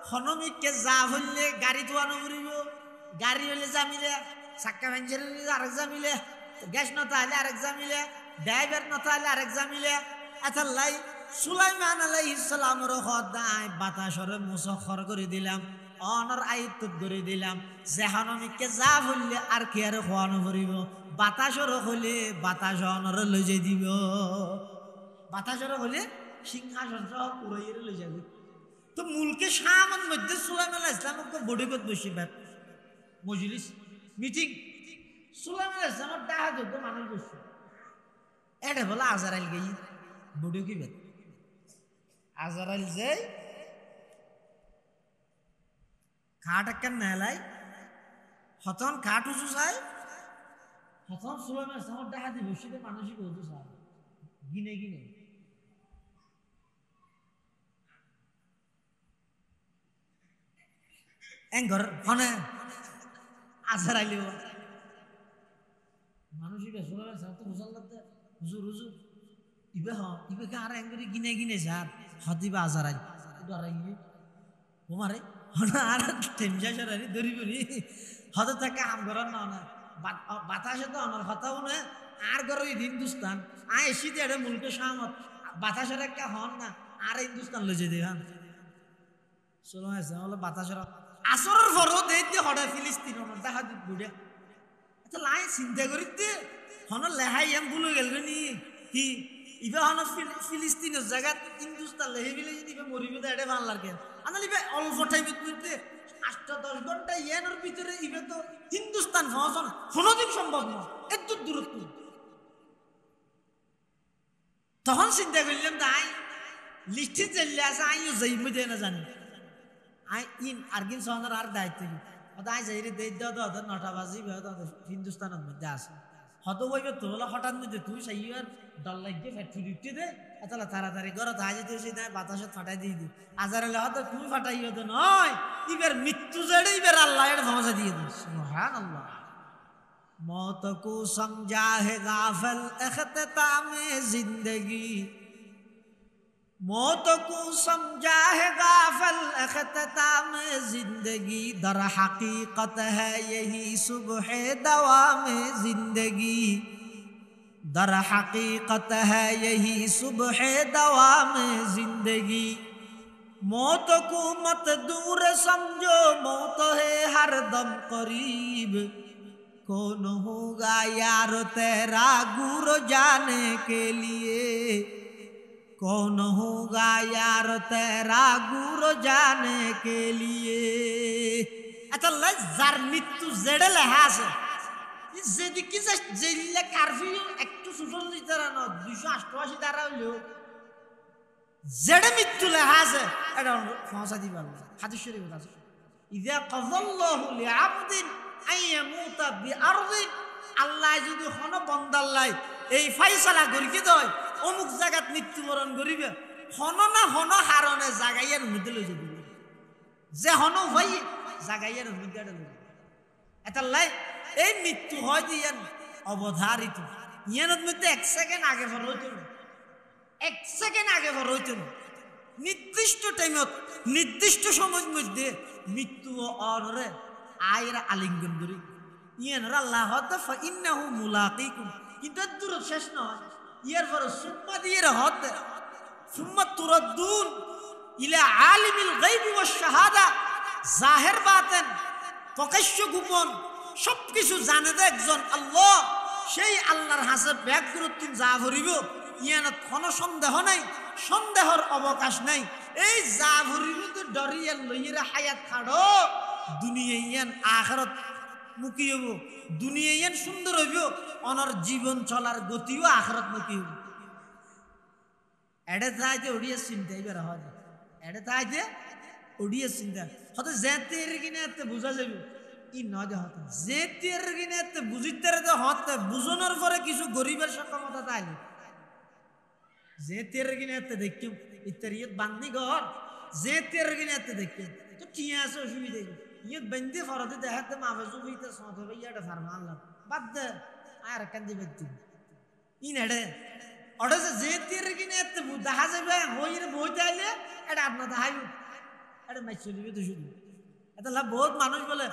হনমিককে যা হইলে গাড়ি ধোয়ানো করিব গাড়ি হইলে জামিলে চাক্কা ভেঞ্জের হইলে আরেক জামিলে গ্যাস নতা হলে আরেক জামিলে ড্রাইভার নতা হলে আরেক জামিলে আতাল্লাই সুলাইমান আলাইহিস সালামের খদাই বাতাসরে মুসাখখর করে দিলাম অনর আয়ত্ত করে দিলাম যে হনমিককে যা হইলে আর কি আর খোয়ানো করিব বাতাসরে হইলে বাতাস অনরে লই যাই দিব বাতাসরে হইলে সিংহাসন সহ উড়াইয়ে লই যাবে তো মুলকে শামের মধ্যে সুলাইমান আলাইহিস সালামকে বডিগত বসিবার মজলিস মিটিং সুলাইমান আলাইহিস সালামের ডাহা যত মানুষ বসছে এটা বলে আজরাইল গই বডি কি বেত আজরাইল যাই খাট কেন নেলাই হতন খাট উঁচু চাই হতন সুলাইমান আলাইহিস সালামের ডাহা দি বসিতে মানুষই বহুত চায় গিনে গিনে এঙ্গর হনে আজরাইল মানুষই বেসুরা সাথে মুসল্লাতে হুজুর হুজুর ইবে ইবে কে আর এঙ্গরি গিনে গিনে যার হদিবা আজরাইল ডরাই ও মারে আর টেমসা সরারি দড়ি বলি হত থেকে আম ঘর না বাতাসে তো অনার কথাও না আর ঘর হিন্দুস্তান আয় এসি দেড়ে মুলকে সামত বাতাসের একটা হন না আর হিন্দুস্তান লইছে দেখান চলো আছে বলে বাতাসের আসরের ফরও দেখতে হঠাৎ ফিলিস্তিন দেখা বুড়ে আচ্ছা লাই চিন্তা করি দে হন লেহাই এম ভুলে গেল নি কি ইবে হন ফিলিস্তিনের জায়গা হিন্দুস্তান লেহে বিলে যদি ইবে মরিবে তো এটা ভাল লাগে আনাল ইবে অল্প টাইমে করতে 8-10 ঘন্টা ইয়ানোর ভিতরে ইবে তো হিন্দুস্তান পৌঁছানো কোনোদিন সম্ভব না এত দূরত্ব তখন চিন্তা করলাম তাই লিস্টে চললে আছে আইও যাইমে দেয় না জানি আই ইন আরগিন শহরের আর দায়িত্ব আই যাই রে দেই দাও 9টা বাজিবে হিন্দুস্তানের মধ্যে আছে হত বইবে তো হলো হঠাৎ মধ্যে তুই সেই আর ডল লাগিয়ে ফ্যাক্টরি উঠতে দে তাহলে তাড়াতাড়ি করো তাই যেতে সেই বাতাসে ফাটাই দিয়ে দি আজার হলে হয়তো তুমি ফাটাইও তো নয় ইবের মৃত্যু জেড়ে ইবের আল্লাহ এর ধমসা দিয়ে দিস সুবহানাল্লাহ मौत को समझा है गाफिल इख्तितामे जिंदगी मौत को समझा है गाफिल इख्तितामे जिंदगी दर हकीकत है यही सुबह दवामे जिंदगी दर हकीकत है यही सुबह दवामे जिंदगी मौत को मत दूर समझो मौत है हर दम करीब कौन होगा यार तेरा गुरु जाने के लिए कौन होगा यार तेरा गुरु जाने के लिए अच्छा जार मृत्यु जेड़े लेहासे যেদিকে জেলে কারফিউ একটু সুফল দিতে না 288 দ্বারা হইলো যেড়ে মৃত্যু লেহাছে এটা ফাঁসা দিবা হাদিস শরীফ আছে ইযা কাযাল্লাহু লিআবদিন আইয়ামুতা বিআরদিন আল্লাহ যদি কোন বান্দার লাই এই ফয়সালা করিকে দেয় অমুক জায়গাত মৃত্যুবরণ করিবে হন না হন হারনে জাগাইয়ের মধ্যে লই যাবে যে হন ভাই জাগাইয়ের মধ্যে লই এটা লাই এই মৃত্যু হয় দিয়েন অবধারিত ইয়ানের মধ্যে 1 সেকেন্ড আগে ভর হইতো না 1 সেকেন্ড আগে ভর হইতো না নির্দিষ্ট টাইমত নির্দিষ্ট সময়ের মধ্যে মৃত্যু অরে আয়ের আলিঙ্গন করি ইয়ানরা আল্লাহ ফা ইন্নাহু মুলাকিকুম কিন্তু দূর শেষ নয় ইয়ার পর সুম্মা দিয়ে হদ সুম্মা তুরাদ্দুন ইলা আলিমিল গায়বি ওয়াশ শাহাদা জাহির বাতিন প্রকাশ্য গোপন সবকিছু জানে দে একজন আল্লাহ সেই আল্লাহর হাসে ব্যাগ গুরুত্ব যা ভরিব ইয়ানত কোনো সন্দেহ নাই সন্দেহর অবকাশ নাই এই যা ভরিব তো ডরিয়া লইরা হায়াত খাড়ো দুনিয়া ইয়ান আখিরাত মুখী হইব দুনিয়া ইয়ান সুন্দর হইব অনর জীবন চলার গতিও আখিরাত মুখী হইব এডে চাইতে ওড়িয়া চিন্তা এবার হয় এডে চাইতে ওড়িয়া চিন্তা হয়তো যেতের কিনা এতে বোঝা যাবে ই নয় যে হতে যেতের কিনা এতে বুঝিতে হতে বুঝানোর পরে কিছু গরিবের সক্ষমতা তাইলে যেতের কিনা এতে দেখতাম ইত্যাদি বান্দি ঘর যেতের কিনা এতে দেখতাম তো টিয়া আছে অসুবিধা ইয়ে বন্ধে ফরতে দেখাতে মাফে জুবিতে সত হবে ইয়াটা ফার্মা আনলাম বাদ দে আর কান্দি ব্যক্তি ই নেড়ে ওটা যে তীর কিনে এত দেখা যাবে হইরে বইতে আইলে এটা আপনার দেখাইব এটা মাইক চলিবে তো শুধু এটা লাভ বহুত মানুষ বলে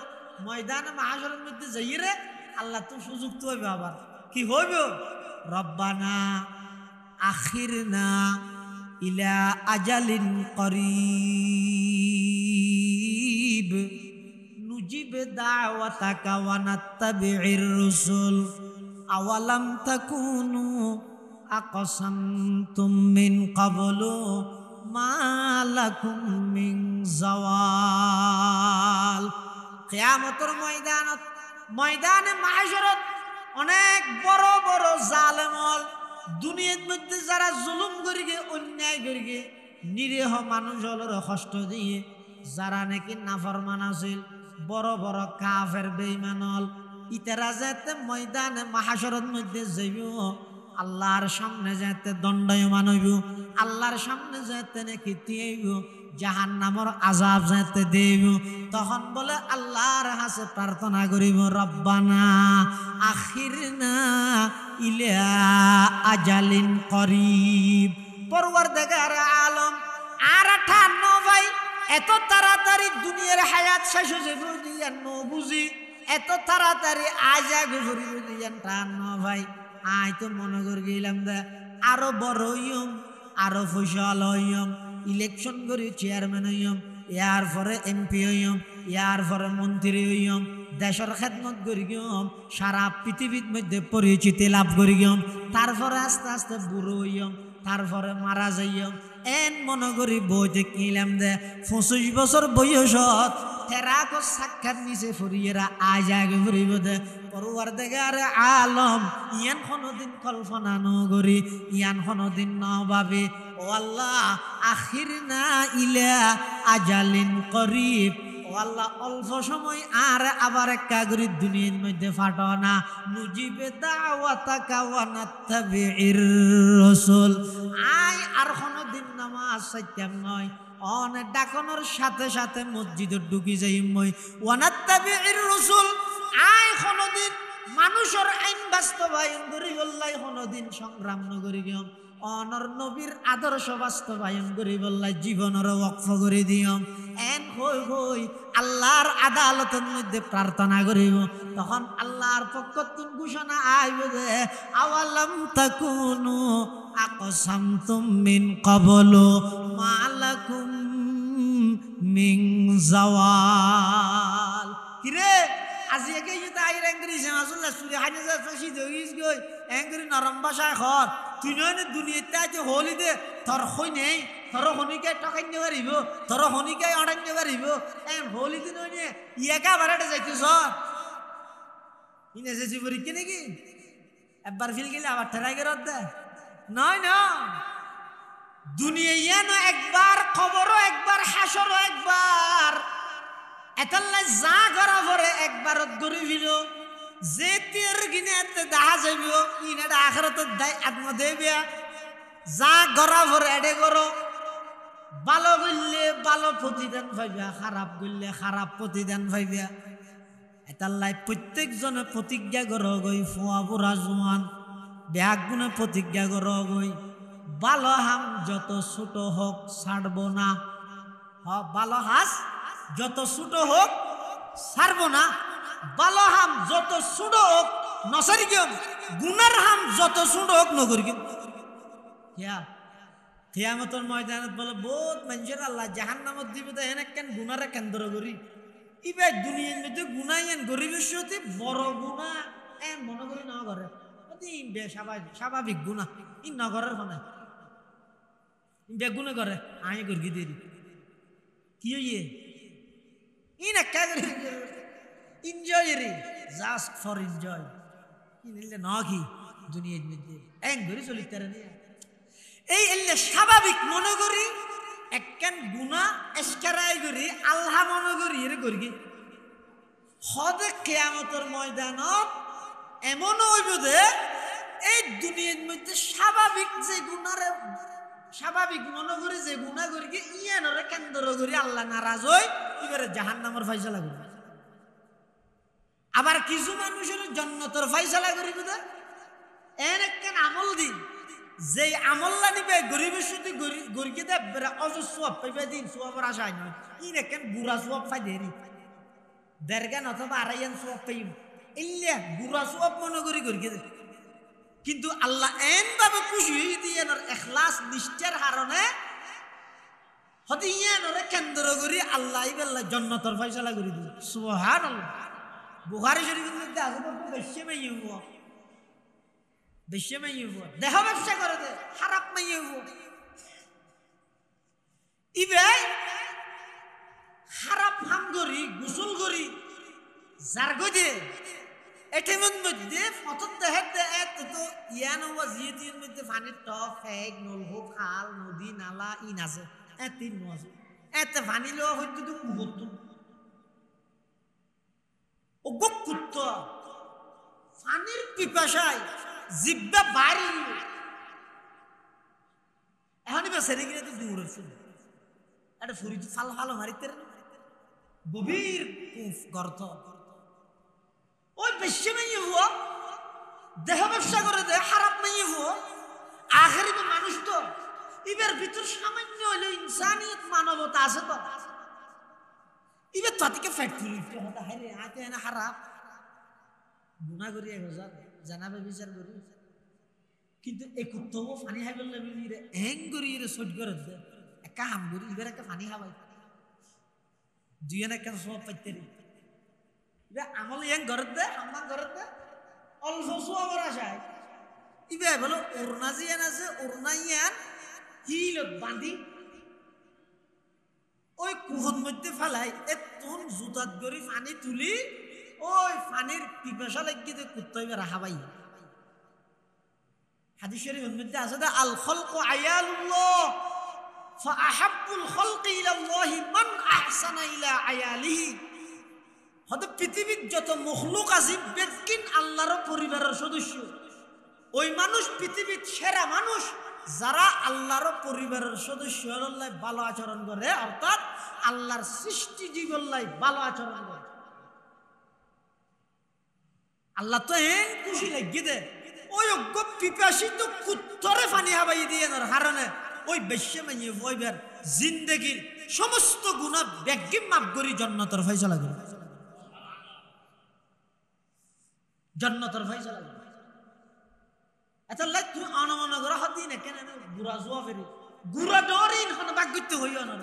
ময়দানে মাহাশরের মধ্যে যাইরে আল্লাহ তো সুযোগ তো হইবে আবার কি হইব রব্বানা আখিরনা ইলা আজালিন করিব নুজিব দাওয়াতাকা ওয়া নাত্তাবি'ir রুসুল আওয়ালাম তাকুনু আকসামতুম মিন ক্বাবলু মা লাকুম মিন যাওয়াল কিয়ামতের ময়দানে মাহশরত অনেক বড় বড় জালেম হল দুনিয়ার মধ্যে যারা জুলুম করিগে অন্যায় করিগে নিরীহ মানুষ হলের কষ্ট দিয়ে যারা নাকি নাফরমান আছিল বড় বড় কাফের বেঈমান হল ইতারা যেতে ময়দানে মাহশরত মধ্যে যাইব আল্লাহর সামনে যেতে দণ্ডায়মান হইব আল্লাহর সামনে যেতে নাকি দিইব জাহান্নামের আযাব যেতে দেব তখন বলে আল্লাহর কাছে প্রার্থনা করিব রব্বানা আখিরনা ইলা আজালিন করিব পরওয়ারদিগার আলম আর 58 ভাই এত তাড়াতাড়ি দুনিয়ার হায়াত শেষ হয়ে যাবে দিয়ান ন বুঝি এত তাড়াতাড়ি আজ আগে ঘুরিব দিয়ান টান ন ভাই আই তো মনে করে গেলাম দে আরো বড় হইম আরো ফসল হইম ইলেকশন করি চেয়ারম্যান হইম ইয়ার পরে এমপি হইম ইয়ার পরে মন্ত্রী হইম দেশের খেদমত করি গিয়ম সারা পৃথিবীর মধ্যে পরিচিতি লাভ করি গিয়ম তারপরে আস্তে আস্তে বুড়ো হইম তারপরে মারা যাইম এন মনে করি বইতে কিনলাম দে 25 বছর বয়সত তেরাক সাক্ষাৎ নিচে ফুরিয়েরা আজ আগে ফুরিব দে পরওয়ারদিগার আলম ইয়ান কোনদিন কল্পনা নগরি ইয়ান কোনদিন ন ভাবে ও আল্লাহ আখিরনা ইলা আজালিন করিব ও আল্লাহ অল্প সময় আর আবার একটা করে দুনিয়ার মধ্যে ফাটো না মুজিবে দাওয়াতাকা ওয়া নাত্তাবির রাসূল আই আর কোনদিন নামাজ সাইতাম নয় অনেক ডাকনোর সাথে সাথে মসজিদে ঢুকি যাই মই ওয়া নাত্তাবির রাসূল আই কোনদিন মানুষের আইন বাস্তবায়ন করি বললাই কোনদিন সংগ্রাম নগরি গিয়ম অনর নবীর আদর্শ বাস্তবায়ন করি বললাই জীবনের ওয়াকফ করে দিয়ম এন হই হই আল্লাহর আদালতের মধ্যে প্রার্থনা করিব তখন আল্লাহর পক্ষ থেকে ঘোষণা আইবে যে আওয়ালাম তাকুনু আকসামতুম মিন ক্বাবলু মালাকুম মিন জাওয়াল কিরে আজি একে ইতা আইর এঙ্গরি জামাসুল্লাহ সুরি হানি যা ফাসি দইস গই এঙ্গরি নরম ভাষায় খর তুই নয় দুনিয়াতে আছে হলি দে তোর হই নেই তোর হনিকে টকাইতে পারিব তোর হনিকে অড়াইতে পারিব এন হলি দিন নয় ইয়াকা বারাটা যাইতেছ ইনে এসেছি পরীক্ষা নাকি একবার ফিল গেলে আবার ঠেলাই গে রদ দে নয় না দুনিয়া ইয়ানো একবার খবরও একবার হাসরও একবার এতলা যা করা পরে একবারত গরি ফিল যে তীর গিনাতে দেখা যাইব ইনাটা আখিরাতে দাই আত্মা দেবে যা করা পরে এডে করো ভালো করলে ভালো প্রতিদান পাইবা খারাপ করলে খারাপ প্রতিদান পাইবা এতলাই প্রত্যেকজনে প্রতিজ্ঞা করো গই ফুয়া বুড়া জোয়ান ব্যাগ গুনে প্রতিজ্ঞা করো গই ভালো হাম যত ছোট হোক ছাড়ব না ভালো হাস যত ছোট হোক ছাড়ব না ভালো হাম যত ছোট হোক নসারি গেম গুনার হাম যত ছোট হোক নগরি গেম কিয়ামতের ময়দানত বলে বহুত মানুষের আল্লাহ জাহান্নামত দিবে তো এনে কেন গুনারে কেন্দ্র করি ইবে দুনিয়ার মধ্যে গুনাইয়েন গরিবের সাথে বড় গুনাহ এন মনে করি না করে বে স্বাভাবিক গুনাহ ই নগরের হনে বেগুনে করে আই গর্গি দেরি কি হইয়ে ই না কা করে এনজয় রে জাস্ট ফর এনজয় কি নিলে না কি দুনিয়ার মধ্যে এন ঘুরে চলিতে রে এই এলে স্বাভাবিক মনে করি একখান গুনাহ এসকারাই করি আল্লাহ মনে করি এর গর্গি হদে কিয়ামতের ময়দানত এমন হইব যে এই দুনিয়ার মধ্যে স্বাভাবিক যে গুনারে স্বাভাবিক মনে করি যে গুনাহ করি ইয়ানরে কেন্দ্র করি আল্লাহ নারাজ হই এবারে জাহান্নামের ফয়সালা করি আবার কিছু মানুষের জান্নাতের ফয়সালা করি বুঝা এন একখান আমল দিন যে আমল্লা নিবে গরিবের সাথে গরিকে দে অজস্র পাইবে দিন সোয়াবের আশায় নয় ইন একখান বুড়া সোয়াব পাই দেরি দেড়গান অথবা আড়াইয়ান সোয়াব পাইম ইল্লা বুড়া সোয়াব মনে করি গরিকে দে কিন্তু আল্লাহ এন ভাবে খুশি হয়ে দিয়ে এখলাস নিষ্ঠার কারণে হতে ইয়ানরে কেন্দ্র করি আল্লাহ ইবেল্লা জান্নাতের ফয়সালা করে দিল সুবহানাল্লাহ বুখারী শরীফের মধ্যে আছে তো বেশি মাইয়ব বেশি মাইয়ব দেহ ব্যবসা করে দে খারাপ মাইয়ব ইবে খারাপ হাম করি গোসল করি যার গদে এটেমন মধ্যে ফটোত দেখে এত তো ইয়ান ওয়াজিয়ের মধ্যে পানির টপ ফেক নলকূপ খাল নদী নালা ইন আছে এতিন আছে এত পানি লওয়া হইতো তো কুহত ও গকুত পানির পিপাসায় জিব্বা বাড়ি এখনই বেসেরে গিয়ে তো দূর আছে এটা ফুরি ফাল ফাল মারিতে গভীর গর্ত ওই বেশি মাইয়ে হো দেহ ব্যবসা করে দে খারাপ মাইয়ে হো আখেরি মানুষ তো এবার ভিতর সামান্য হইলো ইনসানিয়ত মানবতা আছে তো ইবে তাতিকে ফ্যাক্টরি হতা হাই রে আতে না খারাপ গুনাহ করি 1000 জানাবে বিচার করি কিন্তু এই কুত্তও পানি খাইবে লাগি রে এং করি রে সহ্য করে দে একা হাম করি ইবের একটা পানি খাওয়াই দুই না কেন সব পাইতে রে ইবে আমল এং ঘরত দে হাম্মা ঘরত দে অল্প সোয়াবার আশায় ইবে বলো ওরনাজিয়ান আছে ওরনাইয়ান হিলত বাঁধি ওই কুহন মধ্যে ফেলাই এতন জুতাত গরি পানি তুলি ওই পানির পিপাসা লাগিতে কুত্তাইবে রাখা পাই হাদিস শরীফের মধ্যে আছে দা আল খালকু আয়ালুল্লাহ ফাআহাব্বুল খালকি ইলাল্লাহি মান আহসানা ইলা আয়ালিহি হতে পৃথিবীর যত মখলুক আছে বেদকিন আল্লাহর পরিবারের সদস্য ওই মানুষ পৃথিবীর সেরা মানুষ যারা আল্লাহর পরিবারের সদস্য হল্লাই ভালো আচরণ করে অর্থাৎ আল্লাহর সৃষ্টি জীবল্লাই ভালো আচরণ করে আল্লাহ তো হেন খুশি লাগিয়ে দে ওই অজ্ঞ পিপাসিত কুত্তরে পানি হাবাই দিয়ে হারণে ওই বেশ্যে মাইয়ে বইবার জিন্দেগির সমস্ত গুনাহ ব্যাগিম মাফ করি জান্নাতের ফয়সালা করে জান্নাতের ফয়সালা করে আচ্ছা লাগ তুই আনমনা করে হাত দিন কেন গুড়া জোয়া ফেরি গুড়া ডরিন হন বাগ করতে হইও না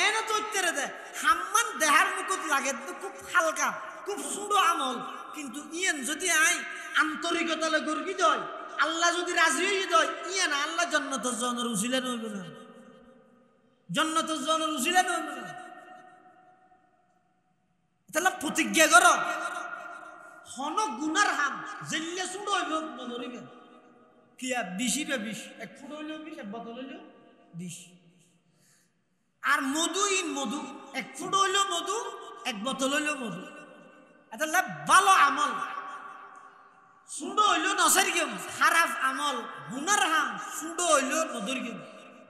এন তো উত্তরে দে হাম্মান দেহার মুকুট লাগে তো খুব হালকা খুব সুড়ো আমল কিন্তু ইয়েন যদি আই আন্তরিকতা লে গর্গি দয় আল্লাহ যদি রাজি হই দয় ইয়েন আল্লাহ জান্নাতের জনের উসিলা নইবে না জান্নাতের জনের উসিলা নইবে না তাহলে প্রতিজ্ঞা করো হন গুনার হাম জেল্লে সুড়ো হইব নদরিবে কিয়া 20 20 এক ফুট হইলেও 20 এক বোতল হইলেও 20 আর মধু ইন মধু এক ফুট হইলেও মধু এক বোতল হইলেও মধু এটা ভালো আমল সুডো হইলেও নসের গেম খারাপ আমল গুনার হাম সুডো হইলেও নদর গেম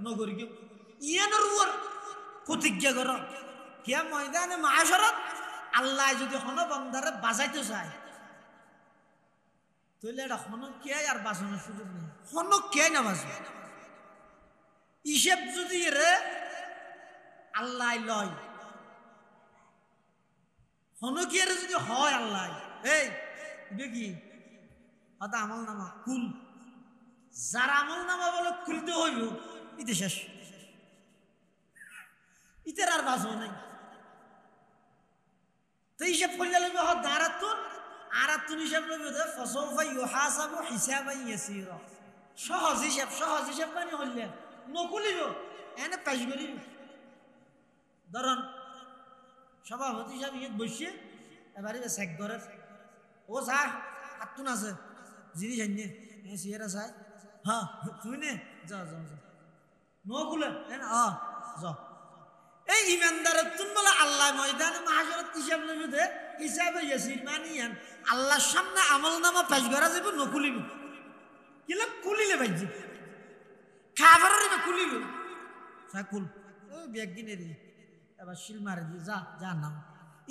নগর গেম ইয়ানোর উপর প্রতিজ্ঞা করো কিয়া ময়দানে মাহাশরত আল্লাহ যদি হন বন্দারে বাজাইতে চায় তাহলে এটা হনক কে আর বাঁচানোর সুযোগ নেই হনক কে না বাঁচবে হিসেব যদি রে আল্লাহ লয় হনকিয়ারে যদি হয় আল্লাহ এই দেখি হয়তো আমল নামা কুল যার আমল নামা বলে খুলতে হইব ইতে শেষ ইতের আর বাঁচব নাই তো হিসেব করলে লাগবে হয় দাঁড়াতুন আর তুমি হিসাব লইবে তো ফসফা ইউহাসাবু হিসাবান ইয়াসীরা সহজ হিসাব মানে হইলে নকুলিব এনে পেশ করিব ধরুন সভাপতি সাহেব ইয়ে বসিয়ে এবারে চেক করে ও চা আত্মন আছে জিনিস আনিয়ে সিয়ারা চাই হ্যাঁ তুমি নে যাও নকুলে যাও এই ইমানদারের তুন বলে আল্লাহ ময়দানে মাহাশরত হিসাব লইবে দে হিসাবে ইয়াসির মানিয়ান আল্লাহর সামনে আমল নামা পেশ করা যাবে নকুলিব কিলা কুলিলে ভাইজি খাবারের কুলিব সাকুল ওই ব্যাগ কিনে দি এবার শিল মারে দি যা নাম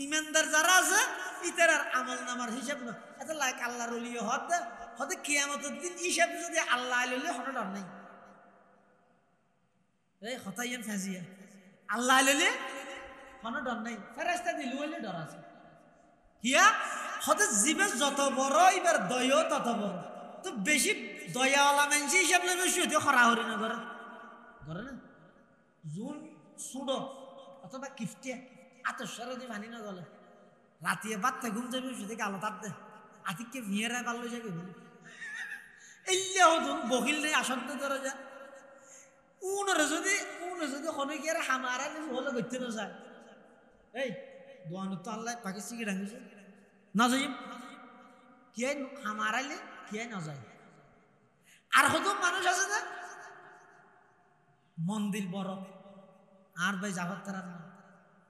ইমানদার যারা আছে ইতার আর আমল নামার হিসাব না এত লাইক আল্লাহর ওলি হতে কিয়ামতের দিন হিসাব যদি আল্লাহ লইলে হঠাৎ ডর নাই এই হতাইয়ান ফাজিয়া আল্লাহ লইলে হঠাৎ ডর নাই ফেরেশতা দিল হইলে ডর আছে কিয়া হতে জীবে যত বড় এবার দয় তত বড় তো বেশি দয়াওয়ালা মানুষ হিসাব নেবে শুধু হরাহরি না করে না জুন সুডো অথবা কিফটে আত সরদি মানি না গলে রাতিয়ে বাচ্চা ঘুম যাবে শুধু আলো তার দে আতিককে ভিয়েরা পারলো যাবে এলে হতুন বকিল নেই আসন্ত ধরে যা উনরে যদি হনকিয়ার হামারা হলে করতে না যায় এই দোয়ানো তো আল্লাহ পাকে সিগে ডাঙিছে না যাই কি হামারাইলে কি না যায় আর হতো মানুষ আছে না মন্দির বড় আর ভাই যাবার তারা না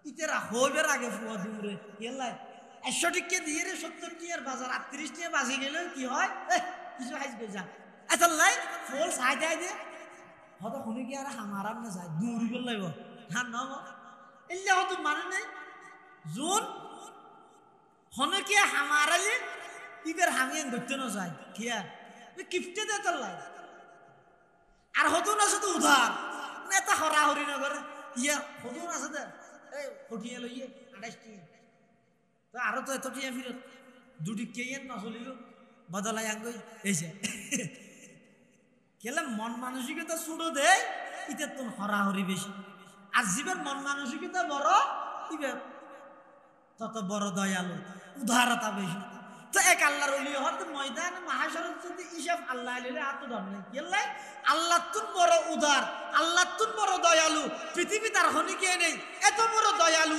ইতেরা হইবের আগে ফুয়া দূরে এলাই 100 টিকে দিয়ে রে 70 টিয়ার বাজার 38 টিয়া বাজি গেলে কি হয় কিছু হাসবে যা আচ্ছা লাই ফুল সাই দেয় দে হয়তো শুনে কি আর হামারাম না যায় দূর গেল লাগব হ্যাঁ নব এলে হয়তো মানে নাই জোন হনে কি হামারালে ইবের হামিয়ান ধরতে না যায় কিয়া কিফটে দে তোর লাই আর হতো না শুধু উধার নেতা হরাহরি না করে ইয়া হতো না সাথে এই উঠিয়ে লইয়ে 28 তো আরো তো এত টিয়া ফিরত দুটি কেয়েন না চলিল বদলাই আঙ্গুই এইছে কেলে মন মানসিকতা ছোট দেয় ইতে তো হরাহরি বেশি আর জীবন মন মানসিকতা বড় ইবে তত বড় দয়ালু উদারতা বেশি তো এক আল্লাহর ওলি হতে ময়দান মাহাশরত যদি হিসাব আল্লাহ আলিলে এত ধর নাই গেলে আল্লাহ তুন বড় উদার আল্লাহ তুন বড় দয়ালু পৃথিবী তার হনি কে নেই এত বড় দয়ালু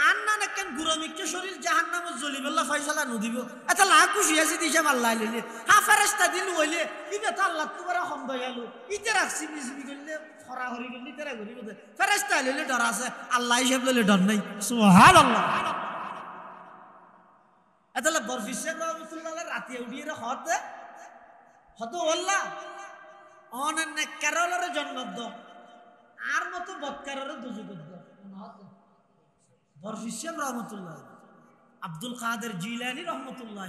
আর না কেন গুরমিক্য শরীর জাহান্নামে জ্বলিবেল্লা ফয়সালা নদিব এত লাখ খুশি আছে হিসাব আল্লাহ আলিলে হা ফেরেশতা দিন হইলে ইবে তো আল্লাহ তু বড় হম দয়ালু ইতে রাখছি বিজবি করলে হরাহরি করলে তেরা করিব ফেরেশতা আলিলে ডর আছে আল্লাহ হিসাব লইলে ডর নাই সুবহানাল্লাহ এতলা বরফি সাহেব রহমতুল্লাহ রাতে উঠিয়ে হত আল্লাহ অনেক কেরলের জন্নত আর মতো বৎকারের দুজুগ বরফি সাহেব রহমতুল্লাহ আব্দুল কাদের জিলানী রহমতুল্লাহ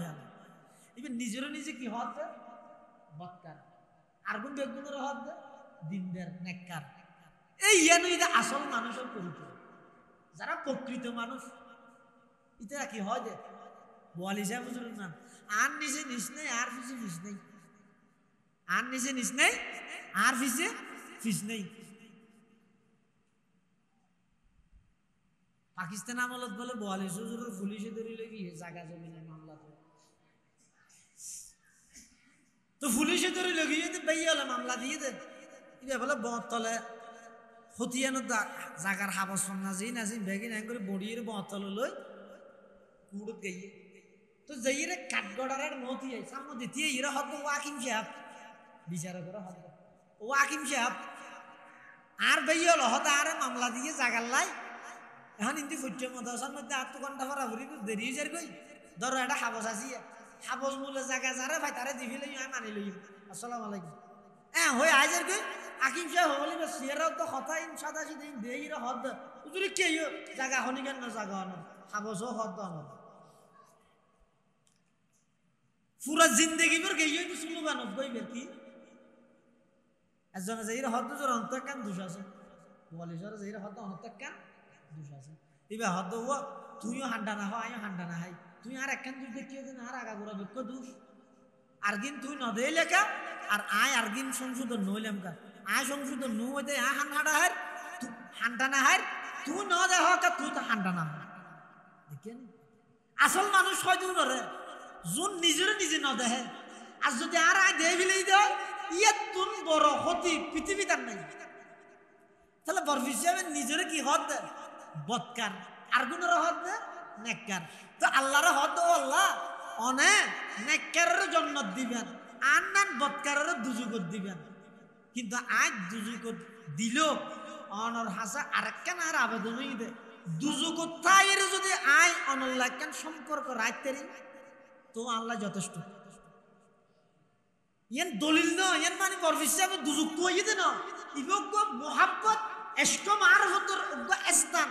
এবার নিজেরও নিজে কি হত বৎকার আর কোন বেগুনের হত দিনদার নেককার এই ইয়ানো এটা আসল মানুষের পরিচয় যারা প্রকৃত মানুষ ইতারা কি হয় যে বলি সাহেব বুঝলেন না আর নিচে নিস নেই আর পিছে ফিস নেই আর নিচে নিস নেই আর পিছে ফিস নেই পাকিস্তান আমলত বলে বোয়ালি হুজুরের পুলিশে ধরিলে কি জায়গা জমিনে মামলা তো পুলিশে ধরিলে গিয়ে বেয়ে হলে মামলা দিয়ে দে এটা বলে বতলে হতিয়ানো জাগার হাবস না যেই না যেই বেগিন হ্যাং করে বড়িয়ে বতলে লই কুড়ত গিয়ে তো যাইরে কাঠগড়ার নথি সামনে দিতে ইরা হদ ওয়াকিম সাহেব বিচারকের হদ ওয়াকিম সাহেব আর বেয়ে হলো হদ আর মামলা দিয়ে জাগার লাই এখন ইন্দি ফুটছে মদাসার মধ্যে 8 ঘন্টা ভরা ভরি দেরি যার কই ধরো এটা হাবস আছি হাবস মূলে জায়গা যারা ভাই তারে দিবি লই আমি মানি লই আসসালামু আলাইকুম হই আইজার কই আকিম সাহেব হলি না সিয়ারাও তো কথা ইন সাদা সিধা দেইরা হদ উজুরি কে জায়গা হনি কেন না জায়গা হন হাবসও হদ হন পুরা জিন্দগি ভর গেই তো শুনু বানব গইবের কি একজন যাইরা হদ জোর অন্তর কান দোষ আছে বলি জোর যাইরা হদ অন্তর কান দোষ আছে ইবা হদ ও তুইও হান্ডা না হয় আমিও হান্ডা না হাই তুই আর একখান দোষ দেখিয়ে দিন আর আগা গোরা বেক্য দোষ আর দিন তুই ন দেই লেখা আর আয় আর দিন সংশোধন নইলাম কা আয় সংশোধন নু হইতে আ হান্ডা হার তুই হান্ডা না হার তুই ন দে হকা তুই তো হান্ডা না দেখেন আসল মানুষ হয় তুই নরে জুন নিজের নিজে ন দেহে আর যদি আর আয় দেয় ফেলেই দেয় ইয়ে তুন বড় হতি পৃথিবী তার নাই তাহলে বরফি সাহেবের নিজের কি হদ দে বৎকার আর গুণের হদ দে নেককার তো আল্লাহর হদ ও আল্লাহ অনেক নেককারের জন্নত দিবেন আর নান বৎকারের দুজুগত দিবেন কিন্তু আজ দুজুগত দিল অনর হাসা আরেকখান আর আবেদনই দে দুজুগত তাইর যদি আয় অনল্লাহখান সম্পর্ক রাখতে তো আল্লাহ যথেষ্ট ইয়ান দলিল না ইয়ান মানে বরফি সাহেব দুযুক্ত হইয়ে দে না ইবগ মোহাব্বত এশক মারফতের স্থান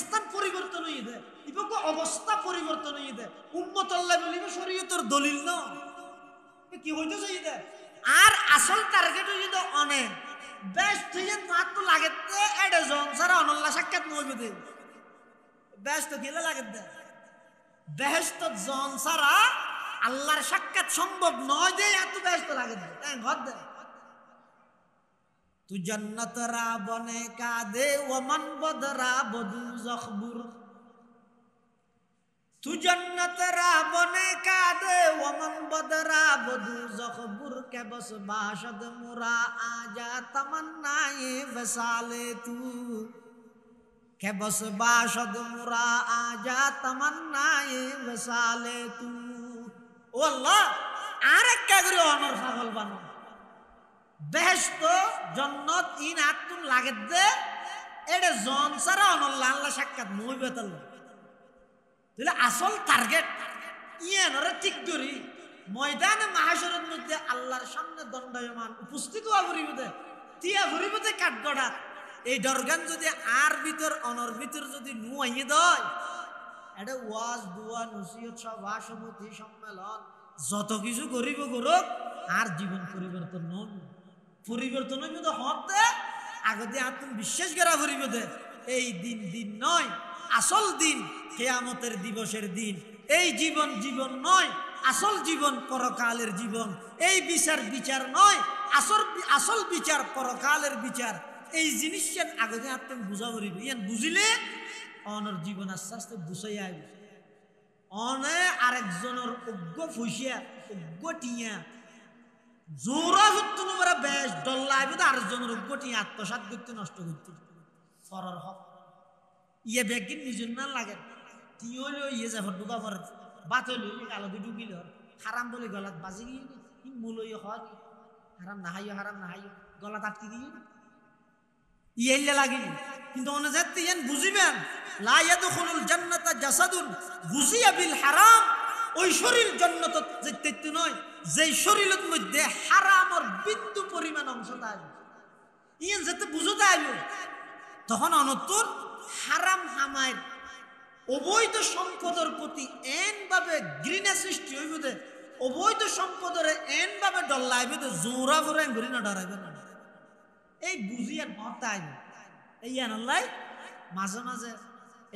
স্থান পরিবর্তন হইয়ে দে ইবগ অবস্থা পরিবর্তন হইয়ে দে উম্মত আল্লাহ বলিব শরীয়তের দলিল না কি হইতে চাই দে আর আসল টার্গেট হইয়ে দে অনেক বেশ তুই মাত তো লাগেতে এডে জন সারা অনল্লাহ সাক্ষাৎ নইবে দে বেশ তো গেলে লাগে দে বেহেশত জন সারা আল্লাহর সাক্ষাৎ সম্ভব নয় যে এত ব্যস্ত লাগে ঘর দে তু জন্নত রা বনে কাদে ওমান বদরা বদু জখবুর তু জন্নত রা বনে কাদে ওমান বদরা বদু জখবুর কে বস বাশদ মুরা আজা তমন্নায়ে वसाले तू के बस बाशद मुरा आजा तमन्नाए वसाले तू ও আল্লাহ আরেক কাগরে অনর পাগল বানো বেহেশত জান্নাত ইন আতুন লাগে দে এডে জন সারা অনল্লাহ আল্লাহ সাক্ষাৎ নইবে তাল্লাহ তাহলে আসল টার্গেট ইয়ানরে ঠিক করি ময়দানে মাহশরের মধ্যে আল্লাহর সামনে দণ্ডায়মান উপস্থিত হওয়া পরিবতে তিয়া পরিবতে কাঠগড়া এই দরগান যদি আর ভিতর অনর ভিতর যদি নুয়াইয়ে দেয় এটা ওয়াজ দুয়া নসিহত সভা সমিতি সম্মেলন যত কিছু করিব করুক আর জীবন পরিবর্তন নন পরিবর্তন হতে আগতে আত্ম বিশ্বাস করা পরিবতে এই দিন দিন নয় আসল দিন কিয়ামতের দিবসের দিন। এই জীবন জীবন নয়, আসল জীবন পরকালের জীবন। এই বিচার বিচার নয়, আসল বিচার পরকালের বিচার। এই জিনিসের আগে যে আপনি বুঝা করিব, ইয়ান বুঝিলে অনর জীবন আস্তে আস্তে বুঝাই আইব। অনে আরেকজনের অজ্ঞ ফুসিয়া অজ্ঞ টিয়া জোরা হতো না বেশ ডল্লা আইব, আরেকজনের অজ্ঞ টিয়া আত্মসাৎ করতে নষ্ট করতে ফরর হক ইয়ে ব্যাগিন নিজের না লাগে টিও লিও ইয়ে যাব ডুবা পর বাত হইল কালো দি ডুবিল হারাম বলে গলাত বাজি গিয়ে মূল হয় হারাম না হাইও, হারাম না হাইও, গলাত আটকে গিয়ে ইয়েলে লাগি। কিন্তু অনজাত ইয়ান বুঝিবেন লা ইয়াদখুলুল জান্নাতা জাসাদুন গুজিয়া বিল হারাম। ওই শরীর জান্নাত যেতে নয় যেই শরীরের মধ্যে হারামর বিন্দু পরিমাণ অংশ থাকে। ইয়ান যেতে বুঝতে আইলো তখন অনতুন হারাম হামায়ের অবৈধ সম্পদের প্রতি এন ভাবে ঘৃণা সৃষ্টি হইব দে, অবৈধ সম্পদের এন ভাবে ডল্লাইবে তো জোরা করে ঘুরি না ডরাইবে না। এই বুঝিয়া নতা আইব এই আনাল্লাই মাঝে মাঝে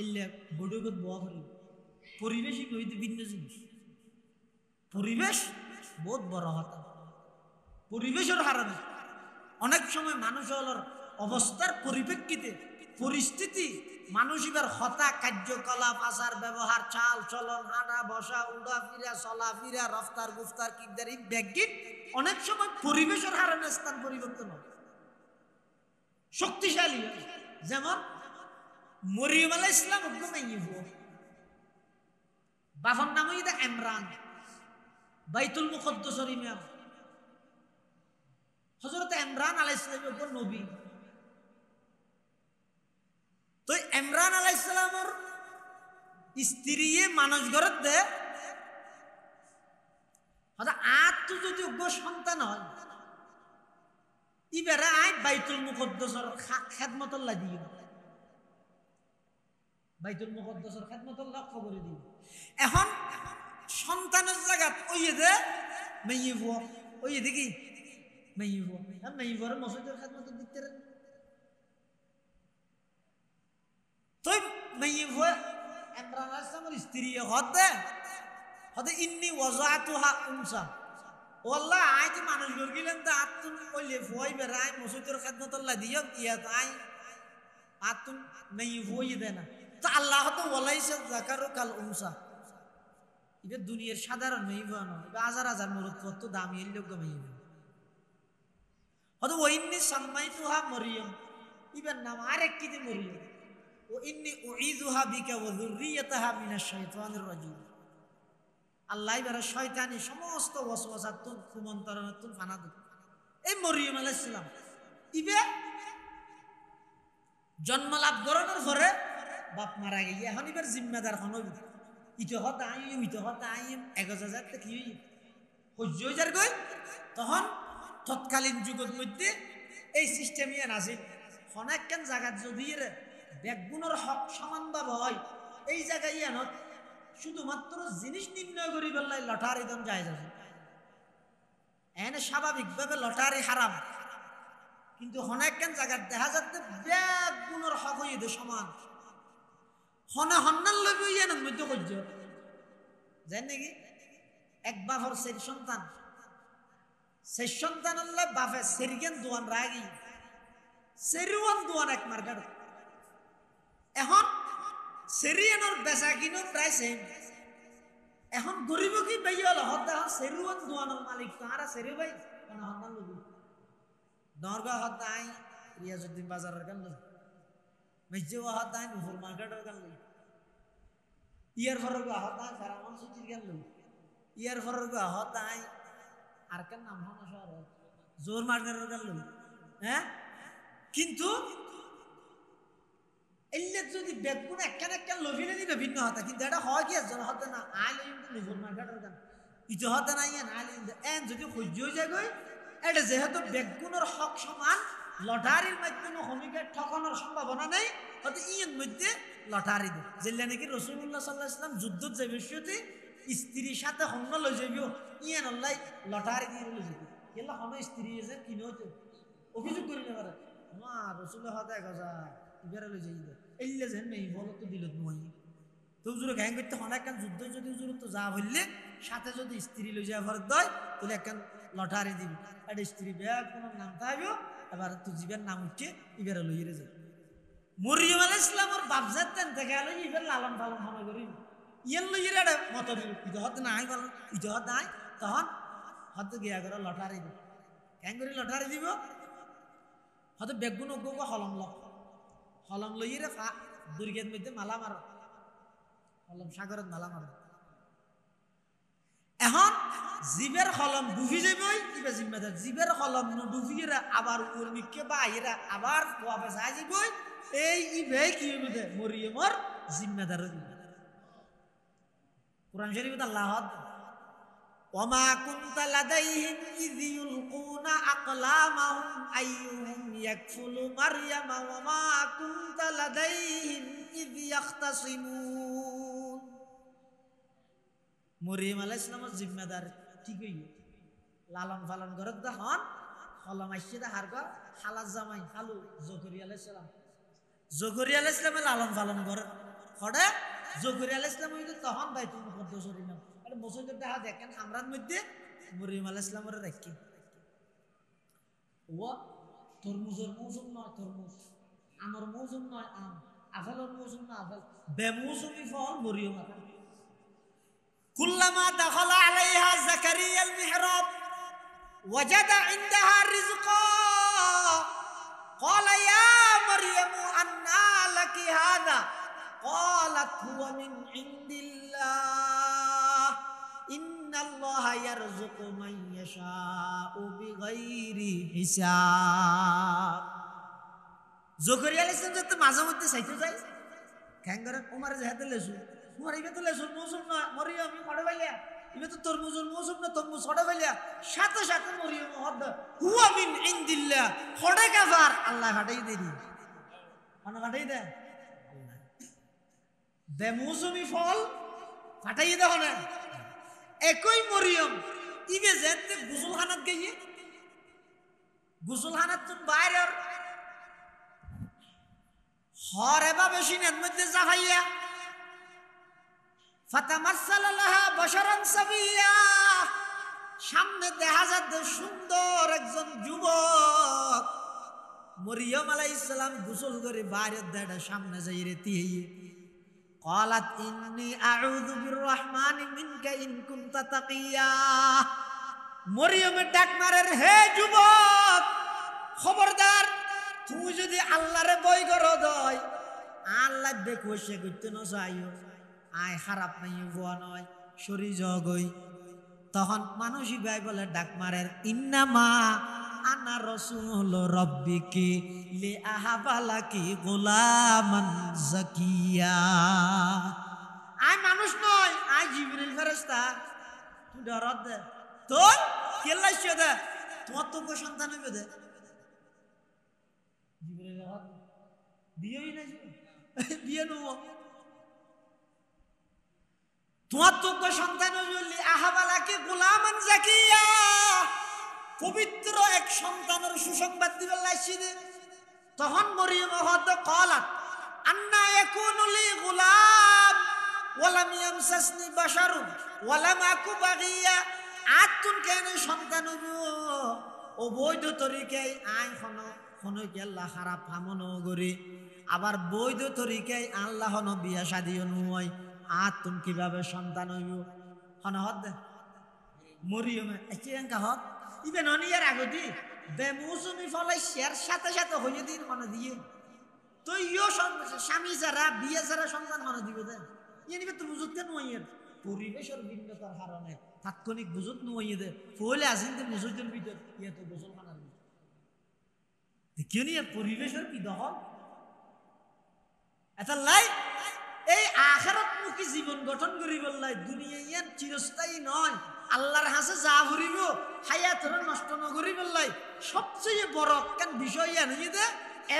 এলে বড়গত বয়া করি পরিবেশই হইতে ভিন্ন জিনিস। পরিবেশ বহুত বড় হতা, পরিবেশের হারানো অনেক সময় মানুষ হলোর অবস্থার পরিপ্রেক্ষিতে পরিস্থিতি মানুষ এবার হতা কার্যকলাপ আচার ব্যবহার চাল চলন হাঁটা বসা উড়া ফিরা চলা ফিরা রফতার গুফতার কিকদারি ব্যাগিন অনেক সময় পরিবেশের হারানো স্থান পরিবর্তন হয় শক্তিশালী। যেমন মরিয়ম আলাইহিস সালাম বাবার নাম হইতে ইমরান, বাইতুল মুকদ্দাসের ইমাম হযরত ইমরান আলাইহিস সালামের নবী। তো ইমরান আলাইহিস সালামের স্ত্রী মানুষ ঘরত দে হয়তো আর তো যদি সন্তান হয় ইবারে আই বাইতুল মুকদ্দাসের খেদমতর লাগি, বাইতুল মুকদ্দাসের খেদমতর লক্ষ্য করে দিই। এখন সন্তানের জায়গা ওই দে মেয়ে ভুয়া ওই দেখি মেয়ে ভুয়া মেয়ে ভুয়ার মসজিদের খেদমতর দিতে তো মেয়ে ভুয়া ইমরান আলাইহিস সালামের স্ত্রী হতে হতে ইন্নি ওয়াজাতুহা উনসা ও আল্লাহ আই যে মানুষ ঘর গেলেন তো আতুন কইলে ভয় বেড়াই মসজিদের খেদমতর দিও ইয়াত আই আতুন মেয়ে ভুয়া দে না। তো আল্লাহ তো ওয়ালাইসা যাকারু কাল উনসা এটা দুনিয়ার সাধারণ মেয়ে ভুয়া নয়, এটা হাজার হাজার মরদ কত দামি লোক মেয়ে ভুয়া হয়তো ও ইন্নি সাম্মাইতুহা মরিয়ম ইবার নাম আরেক কি দিয়ে মরিয়ম ও ইন্নি উঈযুহা বিকা ওয়া যুররিয়াতাহা মিনাশ শাইতানির রাজিম। আল্লাহ এবারে শয়তানি সমস্ত ওয়াসওয়াসাতুন কুমন্ত্রণাতুন ফানাদু এই মরিয়ম আলাইহিস সালাম ইবে জন্ম লাভ করানোর পরে বাপ মারা গিয়ে এখন এবার জিম্মেদার হন ইটো হতা আইম ইটো হতা আইম ১০০০ কি সহ্য হয়ে যার গই। তখন তৎকালীন যুগের মধ্যে এই সিস্টেম ইয়ান আছে অনেকখান জায়গা যদি ব্যাগগুণের হক সমানভাবে হয় এই জায়গায় ইয়ানত শুধুমাত্র জিনিস নির্ণয় করি বললাই লটারি দন যায় যাবে এনে স্বাভাবিকভাবে লটারি হারাম, কিন্তু অনেকখান জায়গা দেখা যাচ্ছে ব্যাগগুণের হক হইতে সমান হনে হন্নার লবি ইয়ানের মধ্যে সহ্য জান নাকি এক বাপর সেই সন্তান বাপে সেরিগেন দোয়ান রাগি সেরিওয়ান দোয়ান এক মার্কার। এখন সেরিয়ানোর বেচা কিনো প্রায় সেম। এখন গরিব কি ভাই হল হত্যা সেরিওয়ান দোয়ানোর মালিক তো আর সেরি ভাই মানে হন্নার লবি নরগা হত্যা আই রিয়াজউদ্দিন বাজারের গান লই মেজেও হত্যা আই নুপুর মার্কেটের গান লই ইয়ার ফরগ হত্যা আই ফারামান সুচির গান লই ইয়ার ফরগ হত্যা আই আর কেন নাম হন শহর জোর মার্কেটের গান লই হ্যাঁ। কিন্তু এলে যদি বেগুন একখান একখান লভিলে নিবে ভিন্ন হতা, কিন্তু এটা হয় কি একজন হতে না আই লই নুপুর মার্কেটের গান ইটো হতে না ইয়ে আই লই এন যদি সহ্য হয়ে যায় গই এটা যেহেতু বেগুনের হক সমান লটারির মাধ্যমে শ্রমিকের ঠকানোর সম্ভাবনা নেই হয়তো ইয়ের মধ্যে লটারি দেয় যেটা নাকি রাসূলুল্লাহ সাল্লাল্লাহু আলাইহি ওয়াসাল্লাম যুদ্ধ যে বিষয়টি স্ত্রীর সাথে হন্য লই যাইব ইয়েন আল্লাহ লটারি দিয়ে লই যাইব এলা হন স্ত্রী যে কিনো হতো অভিযোগ করি না পারে মা রাসূলুল্লাহ হাতে গজা ইবারে লই যাইব এলে যেন নেই বলো তো দিল নয় তো হুজুরে গ্যাং করতে অনেক যুদ্ধ যদি হুজুর তো যা হইলে সাথে যদি স্ত্রী লই যাওয়া ফরত দেয় তাহলে একখান লটারি দিব একটা স্ত্রী বিয়া কোনো নাম থাকবে এবার তো জীবের নাম উঠছে ইবারে লইয়ে যায় মরিয়ম আলাইহিস সালামের বাপ জাতেন থেকে আলো ইবার লালন পালন মনে করি ইয়েন লইয়ে রে মত ইজহত নাই বল ইজহত নাই তখন হয়তো গিয়া করে লটারি দিব গ্যাং করে লটারি দিব হয়তো বেগুন ওগো হলম লইয়ে রে দুর্গের মধ্যে মালা মারো হলম সাগরত মালা মারো এখন জীবের হলম ডুবি যাবই কিবা জিম্মেদার জীবের হলম ডুবিয়ে আবার উর্মিকে বা এরা আবার ওয়াবে যাই যাবই এই ইবে কি হইবে মরিয়মর জিম্মেদার কোরআন শরীফে আল্লাহ ওমা কুনতা লাদাইহিম ইয ইউলকুনা আকলামাহুম আইয়ুহুম ইয়াকফুলু মারইয়ামা ওমা কুনতা লাদাইহিম ইয ইয়াখতাসিমুন মরিয়ম আলাইহিস সালামের জিম্মেদার ঠিক হইল লালন পালন করে তখন কলম আইছে দা হারগা খালাস জামাই খালু জকরিয়া আলাইহিস সালাম জকরিয়া আলাইহিস সালামে লালন পালন করে হড়ে জকরিয়া আলাইহিস সালাম হইতো তখন বাইতুল মুকদ্দাস শরীফ আর মসজিদের দেখা দেখেন আমরার মধ্যে মরিয়ম আলাইহিস সালামের রাখি ও তরমুজের মৌসুম নয় তরমুজ আমের মৌসুম নয় আম আপেলের মৌসুম না আপেল বেমৌসুমি ফল মরিয়ম কুল্লামা দাখালা আলাইহা যাকারিয়া আল মিহরাব ওয়াজাদা ইনদাহা রিজকা ক্বালা ইয়া মারইয়াম আন্না লাকি হাযা ক্বালাত হুয়া মিন ইনদিল্লাহ ইন্নাল্লাহা ইয়ারযুকু মান ইয়াশাউ বিগাইরি হিসাব জকরিয়া আলাইহিস সালাম যত মাঝে মধ্যে চাইতে যায় কেন করে ওমর যেতে লেসু ওমর ইবে তো লেসুর মৌসুম না মরিয়ম আমি পড়ে বাইলা ইবে তো তরমুজের মৌসুম না তরমুজ ছড়ে বাইলা সাথে সাথে মরিয়ম হদ হুয়া মিন ইনদিল্লাহ খড়ে কাফার আল্লাহ ফাটাই দেরি মানে ফাটাই দে বেমৌসুমি ফল ফাটাই দাও না একই মরিয়ম ইবে যেতে গোসলখানাত গিয়ে গোসলখানাত তো বাইরের হরে বা বেশিনের মধ্যে জাহাইয়া ফাতামাসসালা লাহা বাশারান সাবিয়া সামনে দেখা যাচ্ছে সুন্দর একজন যুবক মরিয়ম আলাইহিস সালাম গোসল করে বাইরের দেড়া সামনে যাই রেতি ক্বালাত ইন্নী আউযু বিররহমানি মিনকা ইন কুনতা তাকিয়া মরিয়মের ডাক মারের হে যুবক খবরদার তুমি যদি আল্লাহরে ভয় করো দয় আল্লাহ দেখো সে করতে না চাইও আয় খারাপ নাই ভুয়া নয় শরী জগই তখন মানুষই ভাই বলে ডাক মারের ইন্নামা আনা রাসূল রাব্বিকি লি আহাবালাকি গোলামান জাকিয়া আয় মানুষ নয় আয় জিবরিল ফেরেশতা তুই ডরত দে তো কেলাইছে দে তোমার তো কো সন্তান হইবে দে জিবরিল বিয়েই না বিয়ে নও তোমার তো কো সন্তান হইলি আহাবালাকি গোলামান জাকিয়া পবিত্র এক সন্তানের সুসংবাদ দিবে লাইছি দে তখন মরিয়ম হদ ক্বালাত আন্না ইয়াকুনু লি গোলাম ওয়ালাম ইয়ামসাসনি বাশারুন ওয়ালাম আকু বাগিয়া আতুন কেন সন্তান অবৈধ তরিকায় আইন খনো কি আল্লাহ খারাপ আমন গরি আবার বৈধ তরিকায় আল্লাহ ন বিয়া শাদিও নয় আতুন কিভাবে সন্তান হইব হন হদ মরিয়ম এচিয়াঙ্কা হদ ইবে ননিয়ার আগতি বেমৌসুমি ফলে শের সাথে সাথে হইয়ে দিন মনে দিয়ে তো ইও স্বামী যারা বিয়ে যারা সন্তান মনে দিবে দেন ইয়ে নিবে তো বুঝতে নয় পরিবেশের ভিন্নতার কারণে তাৎক্ষণিক বুঝত নয় দে ফলে আসেন তো মসজিদের ভিতর ইয়ে তো গোসল খানার ভিতর দেখিও নি পরিবেশের কি দখল এটা লাই এই আখিরাতমুখী জীবন গঠন করিবার লাই দুনিয়া ইয়ান চিরস্থায়ী নয় আল্লাহর হাসে যা করিব হায়াতরে নষ্ট ন করিবার লাই সবচেয়ে বড় কান বিষয় ইয়ান যে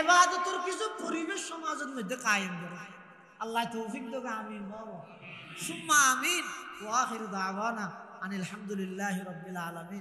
ইবাদতের কিছু পরিবেশ সমাজের মধ্যে কায়েম করে আল্লাহ তৌফিক দাও আমিন বাবা সুম্মা আমিন ওয়া আখিরু দাওয়ানা আনিল হামদুলিল্লাহি রাব্বিল আলামিন।